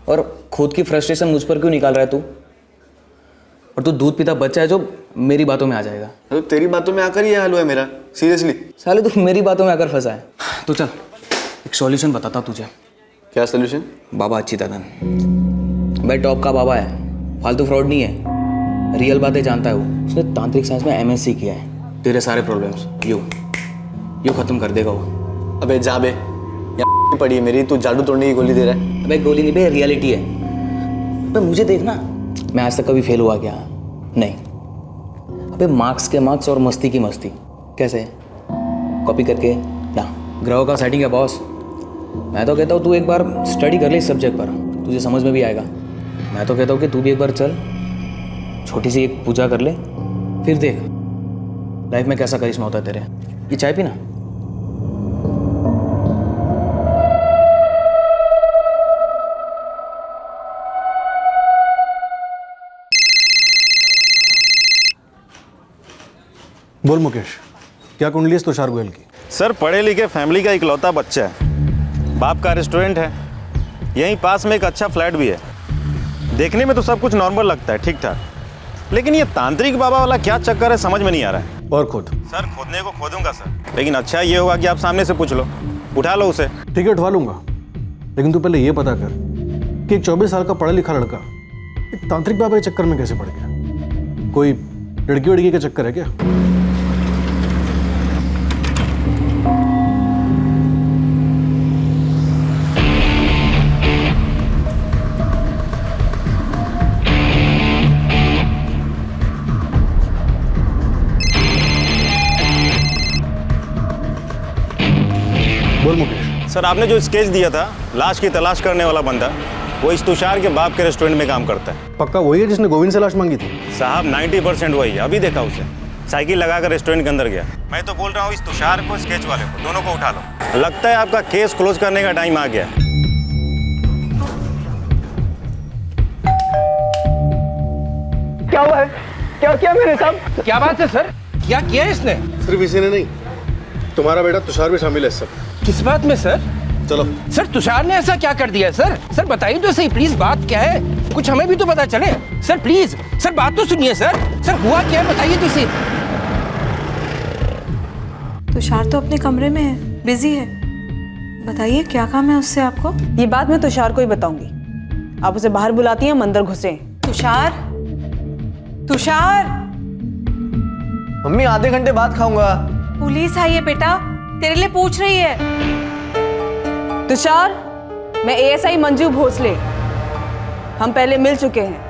और खुद की फ्रस्ट्रेशन मुझ पर क्यों निकाल रहा है तू? और तू दूध पीता बच्चा है जो मेरी बातों में आ जाएगा। तो तेरी बातों में आकर ये हाल हुआ है मेरा, सीरियसली। साले तू मेरी बातों में आकर फंसा है। तो चल एक सॉल्यूशन बताता तुझे। क्या सॉल्यूशन? बाबा अच्युतानंद भाई टॉप का बाबा है, फालतू फ्रॉड नहीं है, रियल बातें जानता है वो। उसने तांत्रिक साइंस में MSc किया है। तेरे सारे प्रॉब्लम्स यूँ खत्म कर देगा वो। अबे जा बे, यहाँ पड़ी है मेरी, तू जादू तोड़ने की गोली दे रहा है। अबे गोली नहीं बे, रियलिटी है। अबे मुझे देखना, मैं आज तक कभी फेल हुआ क्या? नहीं। अबे मार्क्स के मार्क्स और मस्ती की मस्ती। कैसे? कॉपी करके ना। ग्रहों का सेटिंग है बॉस। मैं तो कहता हूँ तू एक बार स्टडी कर ले इस सब्जेक्ट पर, तुझे समझ में भी आएगा। मैं तो कहता हूँ कि तू भी एक बार चल, छोटी सी एक पूजा कर ले, फिर देख लाइफ में कैसा करिश्मा होता है तेरे। ये चाय पीना। बोल मुकेश, क्या कुंडली है तुषार गोयल की? सर पढ़े लिखे फैमिली का इकलौता बच्चा है, बाप का रेस्टोरेंट है, यहीं पास में एक अच्छा फ्लैट भी है। देखने में तो सब कुछ नॉर्मल लगता है, ठीक ठाक, लेकिन ये तांत्रिक बाबा वाला क्या चक्कर है समझ में नहीं आ रहा है। और खुद? सर खोदने को खोदूंगा सर, लेकिन अच्छा ये होगा कि आप सामने से पूछ लो, उठा लो उसे। ठीक है उठवा लूंगा, लेकिन तू पहले ये पता कर कि एक 24 साल का पढ़ा लिखा लड़का एक तांत्रिक बाबा के चक्कर में कैसे पड़ गया? कोई लड़की वड़की का चक्कर है क्या? बोल मुकेश। सर आपने जो स्केच दिया था लाश की तलाश करने वाला बंदा, वो इस तुषार के बाप के रेस्टोरेंट में काम करता है। पक्का वही है जिसने गोविंद से लाश मांगी थी? साहब 90% वही है, अभी देखा उसे, साइकिल लगाकर रेस्टोरेंट के अंदर गया। मैं तो बोल रहा हूँ इस तुषार को स्केच वाले को दोनों को उठा लो, लगता है आपका केस क्लोज करने का टाइम आ गया। क्या हुआ है? क्या किया मेरे साहब? क्या बात है सर? क्या किया इसने? सिर्फ इसी ने नहीं, तुम्हारा बेटा तुषार भी शामिल है सब। किस बात में सर? चलो सर, तुषार ने ऐसा क्या कर दिया सर? सर बताइए तो सही प्लीज, बात क्या है? कुछ हमें भी तो पता चले सर, प्लीज सर, बात तो सुनिए सर। सर हुआ क्या है बताइए तो सही। तुषार तो अपने कमरे में है, बिजी है। बताइए क्या काम है उससे आपको? ये बात मैं तुषार को ही बताऊंगी। आप उसे बाहर बुलाती हैं, हम अंदर घुसे। तुषार, तुषार। मम्मी आधे घंटे बाद खाऊंगा। पुलिस आई है बेटा, तेरे लिए पूछ रही है। तुषार, मैं एएसआई मंजू भोसले, हम पहले मिल चुके हैं।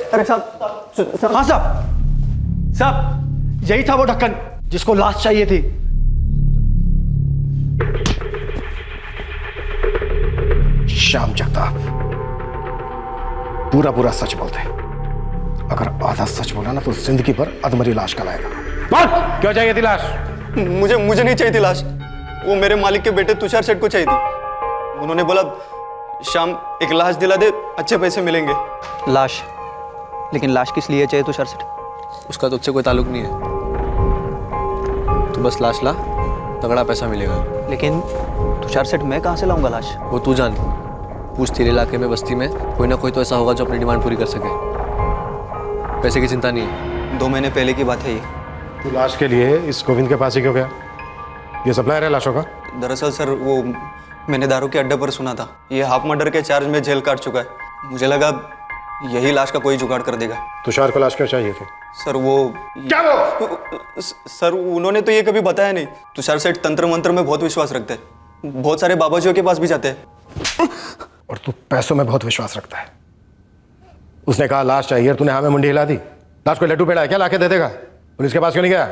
अरे साहब। हाँ साहब, यही था वो ढक्कन जिसको लाश चाहिए थी। श्याम जगताप पूरा पूरा सच बोलते। अगर आधा सच बोला ना तो जिंदगी भर अधमरी लाश का लाएगा। बोल, क्यों चाहिए थी लाश? मुझे नहीं चाहिए थी लाश, वो मेरे मालिक के बेटे तुषार सेठ को चाहिए थी। उन्होंने बोला शाम एक लाश दिला दे, अच्छे पैसे मिलेंगे। लाश? लेकिन लाश किस लिए चाहिए तुषार सेठ? उसका तुझसे कोई ताल्लुक नहीं है, तू बस लाश ला, तगड़ा पैसा मिलेगा। लेकिन तुषार सेठ मैं कहाँ से लाऊंगा लाश? वो तू जान, पूछ तेरे इलाके में बस्ती में कोई ना कोई तो ऐसा होगा जो अपनी डिमांड पूरी कर सके। पैसे की चिंता नहीं है। 2 महीने पहले की बात है ये। तू लाश के लिए इस गोविंद के पास ही क्यों गया? ये सप्लायर है लाशों का? दरअसल सर, वो मैंने दारू के अड्डे पर सुना था ये हाफ मर्डर के चार्ज में जेल काट चुका है। मुझे लगा यही लाश का कोई जुगाड़ कर देगा। तुषार को लाश क्यों चाहिए थी? सर वो क्या वो? सर उन्होंने तो ये कभी बताया नहीं। तुषार सेठ तंत्र मंत्र में बहुत विश्वास रखते हैं, बहुत सारे बाबाजियों के पास भी जाते हैं। और तू पैसों में बहुत विश्वास रखता है। उसने कहा लाश चाहिए, तूने हाँ में मुंडी हिला दी। लाश को लड्डू पेड़ा है क्या लाके दे देगा? पुलिस के पास क्यों नहीं गया?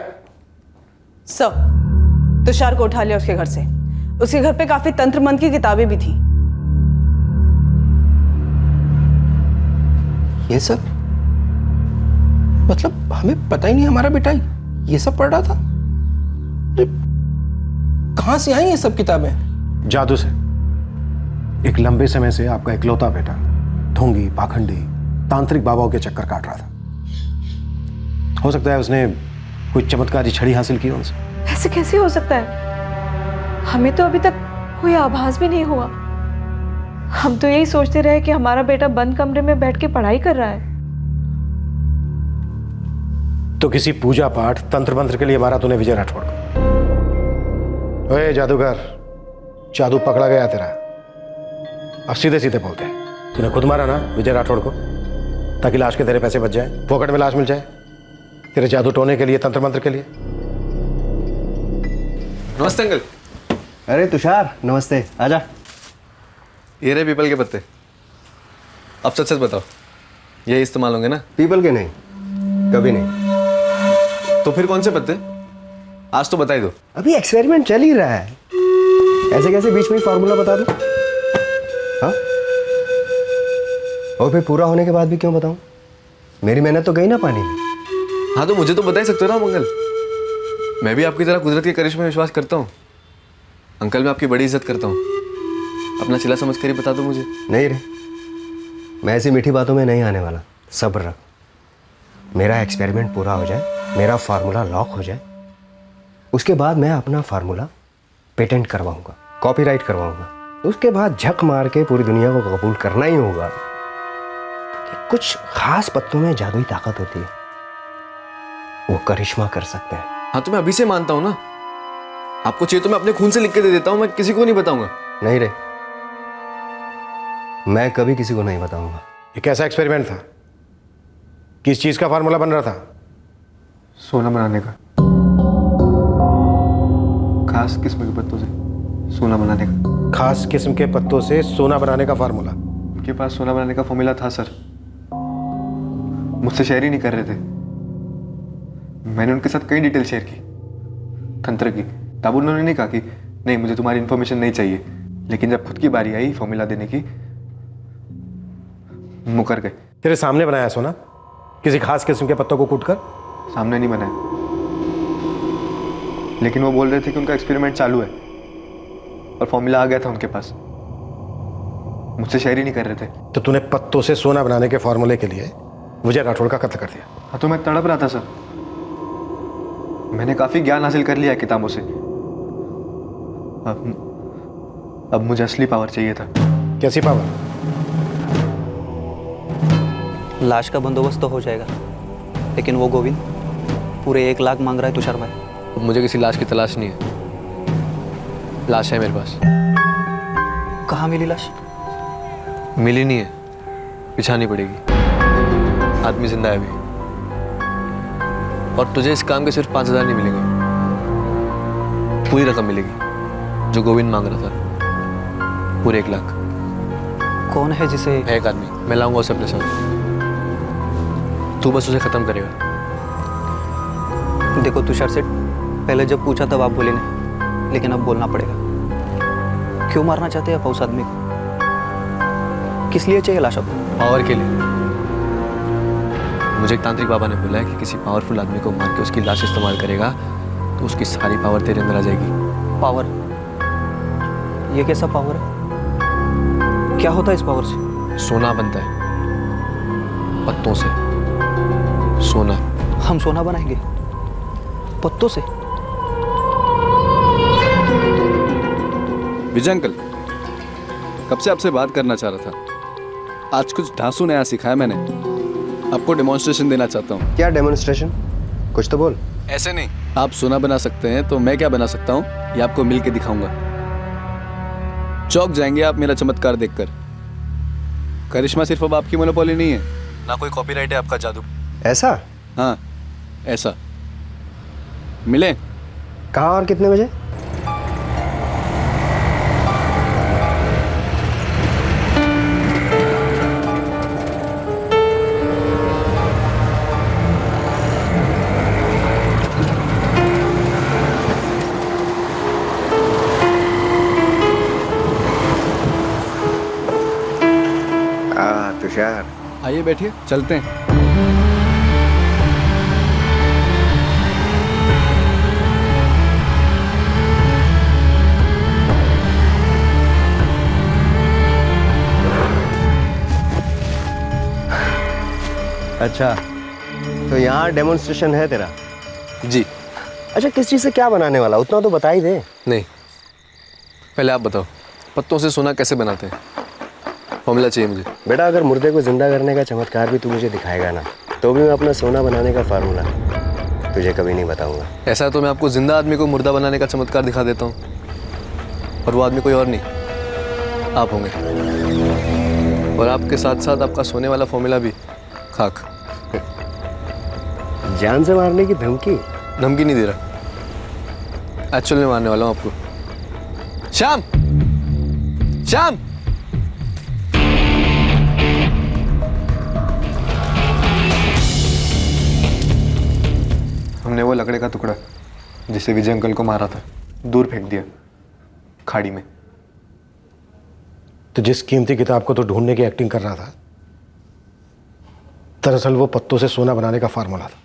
सब तुषार को उठा लिया उसके घर से। उसके घर पे काफी तंत्र मंत्र की किताबें भी थी। ये सब मतलब हमें पता ही नहीं हमारा बेटा ये सब पढ़ रहा था। कहां से आई ये सब किताबें? जादू से। एक लंबे समय से आपका इकलौता बेटा ढोंगी, पाखंडी, तांत्रिक बाबाओं के चक्कर काट रहा था। हो सकता है उसने कोई चमत्कारी छड़ी हासिल की उनसे। ऐसे कैसे हो सकता है? हमें तो अभी तक कोई आभास भी नहीं हुआ। हम तो यही सोचते रहे कि हमारा बेटा बंद कमरे में बैठ के पढ़ाई कर रहा है। तो किसी पूजा पाठ तंत्र मंत्र के लिए मारा तूने विजय राठौड़ को। ओए जादूगर, जादू पकड़ा गया तेरा। अब सीधे सीधे बोलते हैं, तूने खुद मारा ना विजय राठौड़ को, ताकि लाश के तेरे पैसे बच जाए, पॉकेट में लाश मिल जाए तेरे जादू टोने के लिए, तंत्र मंत्र के लिए। नमस्ते अंकल। अरे तुषार, नमस्ते, आजा। ये रहे पीपल के पत्ते। अब सच सच बताओ, यही इस्तेमाल होंगे ना? पीपल के नहीं, कभी नहीं। तो फिर कौन से पत्ते? आज तो बता ही दो। अभी एक्सपेरिमेंट चल ही रहा है, ऐसे कैसे बीच में फार्मूला बता दूं? हाँ? और फिर पूरा होने के बाद भी क्यों बताऊं? मेरी मेहनत तो गई ना पानी में। हाँ तो मुझे तो बता ही सकते हो ना मंगल। मैं भी आपकी तरह कुदरत के करिश्मे में विश्वास करता हूँ। अंकल, मैं आपकी बड़ी इज्जत करता हूँ। अपना चिल्ला समझ कर ही बता दो मुझे। नहीं रे, मैं ऐसी मीठी बातों में नहीं आने वाला। सब्र रख, मेरा एक्सपेरिमेंट पूरा हो जाए, मेरा फार्मूला लॉक हो जाए, उसके बाद मैं अपना फार्मूला पेटेंट करवाऊंगा, कॉपीराइट करवाऊंगा। उसके बाद झक मार के पूरी दुनिया को कबूल करना ही होगा कि कुछ खास पत्तों में जादुई ताकत होती है, वो करिश्मा कर सकते हैं। हाँ तो मैं अभी से मानता हूँ ना। आपको चाहिए तो मैं अपने खून से लिख के दे देता हूँ, मैं किसी को नहीं बताऊंगा। नहीं रे, मैं कभी किसी को नहीं बताऊंगा। ये कैसा एक्सपेरिमेंट था? किस चीज का फार्मूला बन रहा था? सोना बनाने का, खास किस्म के पत्तों से सोना बनाने का। खास किस्म के पत्तों से सोना बनाने का फार्मूला? उनके पास सोना बनाने का फॉर्मूला था सर, मुझसे शेयर ही नहीं कर रहे थे। मैंने उनके साथ कई डिटेल शेयर की तंत्र की, तब उन्होंने नहीं कहा कि नहीं मुझे तुम्हारी इन्फॉर्मेशन नहीं चाहिए। लेकिन जब खुद की बारी आई फॉर्मूला देने की, मुकर गए। तेरे सामने बनाया सोना, किसी खास किस्म के पत्तों को कूटकर? सामने नहीं बनाया, लेकिन वो बोल रहे थे कि उनका एक्सपेरिमेंट चालू है और फॉर्मूला आ गया था उनके पास। मुझसे शेयर ही नहीं कर रहे थे। तो तूने पत्तों से सोना बनाने के फॉर्मूले के लिए विजय राठौड़ का कत्ल कर दिया। हाँ तो मैं तड़प रहा था सर। मैंने काफी ज्ञान हासिल कर लिया है किताबों से। अब मुझे असली पावर चाहिए था। कैसी पावर? लाश का बंदोबस्त तो हो जाएगा, लेकिन वो गोविंद पूरे 1 लाख मांग रहा है तुषार भाई। अब मुझे किसी लाश की तलाश नहीं है। लाश है मेरे पास। कहाँ मिली लाश? मिली नहीं है, बिछानी पड़ेगी। आदमी जिंदा है अभी। और तुझे इस काम के सिर्फ 5,000 नहीं मिलेंगे, पूरी रकम मिलेगी जो गोविंद मांग रहा था, पूरे 1 लाख। कौन है जिसे? है एक आदमी, मैं लाऊंगा उसे अपने साथ। तू बस उसे खत्म करेगा। देखो तुषार सेठ, पहले जब पूछा तब आप बोले नहीं, लेकिन अब बोलना पड़ेगा। क्यों मारना चाहते हैं आप उस आदमी को? किस लिए चाहिए लाश आपको? पावर के लिए। मुझे एक तांत्रिक बाबा ने बोला है कि किसी पावरफुल आदमी को मार के उसकी लाश इस्तेमाल करेगा तो उसकी सारी पावर तेरे अंदर आ जाएगी। पावर? ये कैसा पावर है? क्या होता है इस पावर से? सोना बनता है पत्तों से। सोना। हम सोना बनाएंगे पत्तों से? विजय अंकल, कब से आपसे बात करना चाह रहा था। आज कुछ ढांसू नया सिखाया मैंने, आपको डेमोन्स्ट्रेशन देना चाहता हूँ। क्या डेमोन्स्ट्रेशन? कुछ तो बोल। ऐसे नहीं, आप सोना बना सकते हैं तो मैं क्या बना सकता हूँ ये आपको मिल के दिखाऊंगा। चौंक जाएंगे आप मेरा चमत्कार देखकर। करिश्मा सिर्फ अब आपकी मोनोपोली नहीं है, ना कोई कॉपीराइट है आपका जादू। ऐसा? हाँ ऐसा। मिले? कहाँ और कितने बजे? तुषार, आइए बैठिए, चलते हैं। अच्छा, तो यहाँ डेमोन्स्ट्रेशन है तेरा? जी। अच्छा, किस चीज़ से क्या बनाने वाला, उतना तो बता ही दे। नहीं, पहले आप बताओ पत्तों से सोना कैसे बनाते हैं, फॉर्मूला चाहिए मुझे। बेटा, अगर मुर्दे को जिंदा करने का चमत्कार भी तू मुझे दिखाएगा ना, तो भी मैं अपना सोना बनाने का फार्मूला तुझे कभी नहीं बताऊंगा। ऐसा तो मैं आपको जिंदा आदमी को मुर्दा बनाने का चमत्कार दिखा देता हूँ, और वो आदमी कोई और नहीं, आप होंगे। और आपके साथ साथ आपका सोने वाला फॉर्मूला भी खाक। जान से मारने की धमकी? धमकी नहीं दे रहा, एक्चुअल में मारने वाला हूँ आपको। श्याम, श्याम, हमने वो लकड़े का टुकड़ा जिसे विजय अंकल को मारा था दूर फेंक दिया, खाड़ी में। तो जिस कीमती किताब को तो ढूंढने की एक्टिंग कर रहा था, दरअसल वो पत्तों से सोना बनाने का फार्मूला था।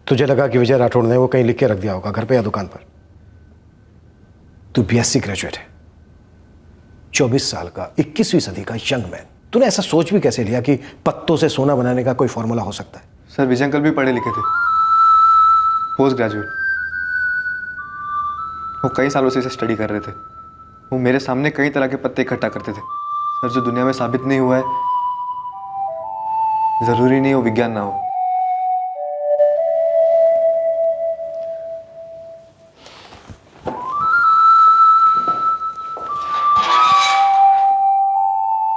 तुझे लगा कि विजय राठौड़ ने वो कहीं लिख के रख दिया होगा, घर पे या दुकान पर। तू BSc ग्रेजुएट है, 24 साल का, 21वीं सदी का यंग मैन। तूने ऐसा सोच भी कैसे लिया कि पत्तों से सोना बनाने का कोई फॉर्मूला हो सकता है? सर, विजय अंकल भी पढ़े लिखे थे, पोस्ट ग्रेजुएट। वो कई सालों से इसे स्टडी कर रहे थे। वो मेरे सामने कई तरह के पत्ते इकट्ठा करते थे। सर, जो दुनिया में साबित नहीं हुआ है, जरूरी नहीं वो विज्ञान ना हो।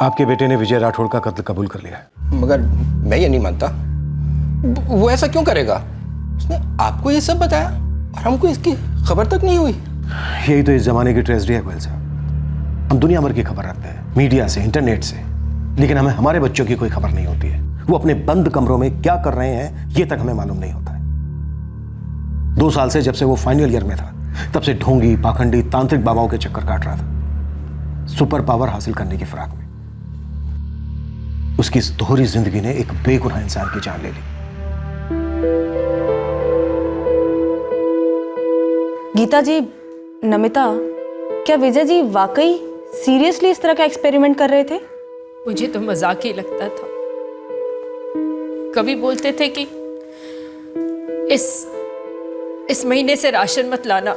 आपके बेटे ने विजय राठौड़ का कत्ल कबूल कर लिया है। मगर मैं ये नहीं मानता। वो ऐसा क्यों करेगा? उसने आपको ये सब बताया और हमको इसकी खबर तक नहीं हुई। यही तो इस जमाने की ट्रेजेडी है गोयल साहब। हम दुनिया भर की खबर रखते हैं, मीडिया से, इंटरनेट से, लेकिन हमें हमारे बच्चों की कोई खबर नहीं होती है। वो अपने बंद कमरों में क्या कर रहे हैं ये तक हमें मालूम नहीं होता है। 2 साल से, जब से वो फाइनल ईयर में था, तब से ढोंगी, पाखंडी, तांत्रिक बाबाओं के चक्कर काट रहा था, सुपर पावर हासिल करने की फिराक में। उसकी इस दोहरी जिंदगी ने एक बेगुनाह इंसान की जान ले ली। गीता जी, नमिता, क्या विजय जी वाकई सीरियसली इस तरह का एक्सपेरिमेंट कर रहे थे? मुझे तो मजाक ही लगता था। कभी बोलते थे कि इस महीने से राशन मत लाना,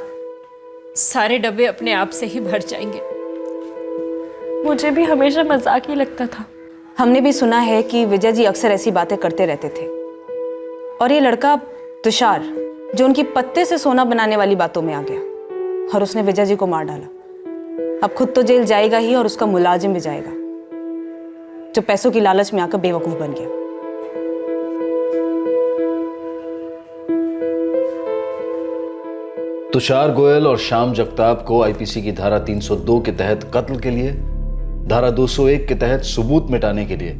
सारे डब्बे अपने आप से ही भर जाएंगे। मुझे भी हमेशा मजाक ही लगता था। हमने भी सुना है कि विजय जी अक्सर ऐसी बातें करते रहते थे। और ये लड़का तुषार, जो उनकी पत्ते से सोना बनाने वाली बातों में आ गया और उसने विजय जी को मार डाला। अब खुद तो जेल जाएगा ही और उसका मुलाजिम भी जाएगा, जो पैसों की लालच में आकर बेवकूफ बन गया। तुषार गोयल और श्याम जगताप को आईपीसी की धारा 302 के तहत कत्ल के लिए, धारा 201 के तहत सबूत मिटाने के लिए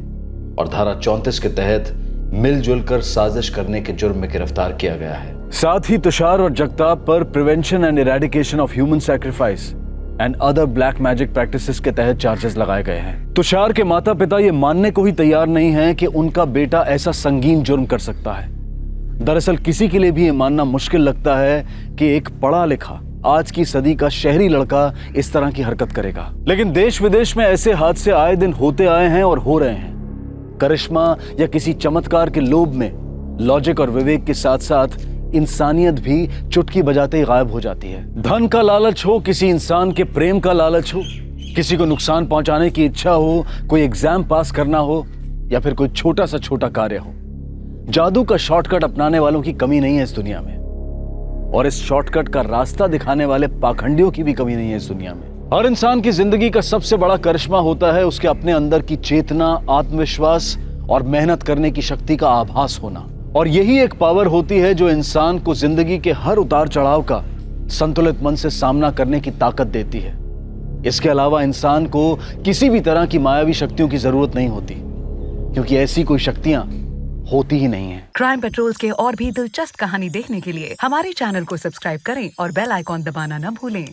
और धारा 34 के तहत मिलजुल कर साजिश करने के जुर्म में गिरफ्तार किया गया है। साथ ही तुषार और जगताप पर prevention and eradication of human sacrifice and other black magic practices के तहत चार्जेस लगाए गए हैं। तुषार के माता पिता ये मानने को ही तैयार नहीं हैं कि उनका बेटा ऐसा संगीन जुर्म कर सकता है। दरअसल किसी के लिए भी ये मानना मुश्किल लगता है कि एक पढ़ा लिखा आज की सदी का शहरी लड़का इस तरह की हरकत करेगा। लेकिन देश विदेश में ऐसे हादसे आए दिन होते आए हैं और हो रहे हैं। करिश्मा या किसी चमत्कार के लोभ में लॉजिक और विवेक के साथ साथ इंसानियत भी चुटकी बजाते ही गायब हो जाती है। धन का लालच हो, किसी इंसान के प्रेम का लालच हो, किसी को नुकसान पहुंचाने की इच्छा हो, कोई एग्जाम पास करना हो या फिर कोई छोटा सा छोटा कार्य हो, जादू का शॉर्टकट अपनाने वालों की कमी नहीं है इस दुनिया में। और इस शॉर्टकट का रास्ता दिखाने वाले पाखंडियों की भी कमी नहीं है इस दुनिया में। हर इंसान की जिंदगी का सबसे बड़ा करिश्मा होता है उसके अपने अंदर की चेतना, आत्मविश्वास और मेहनत करने की शक्ति का आभास होना। और यही एक पावर होती है जो इंसान को जिंदगी के हर उतार चढ़ाव का संतुलित मन से सामना करने की ताकत देती है। इसके अलावा इंसान को किसी भी तरह की मायावी शक्तियों की जरूरत नहीं होती, क्योंकि ऐसी कोई शक्तियां होती ही नहीं है। क्राइम पेट्रोल्स के और भी दिलचस्प कहानी देखने के लिए हमारे चैनल को सब्सक्राइब करें और बेल आइकॉन दबाना न भूलें।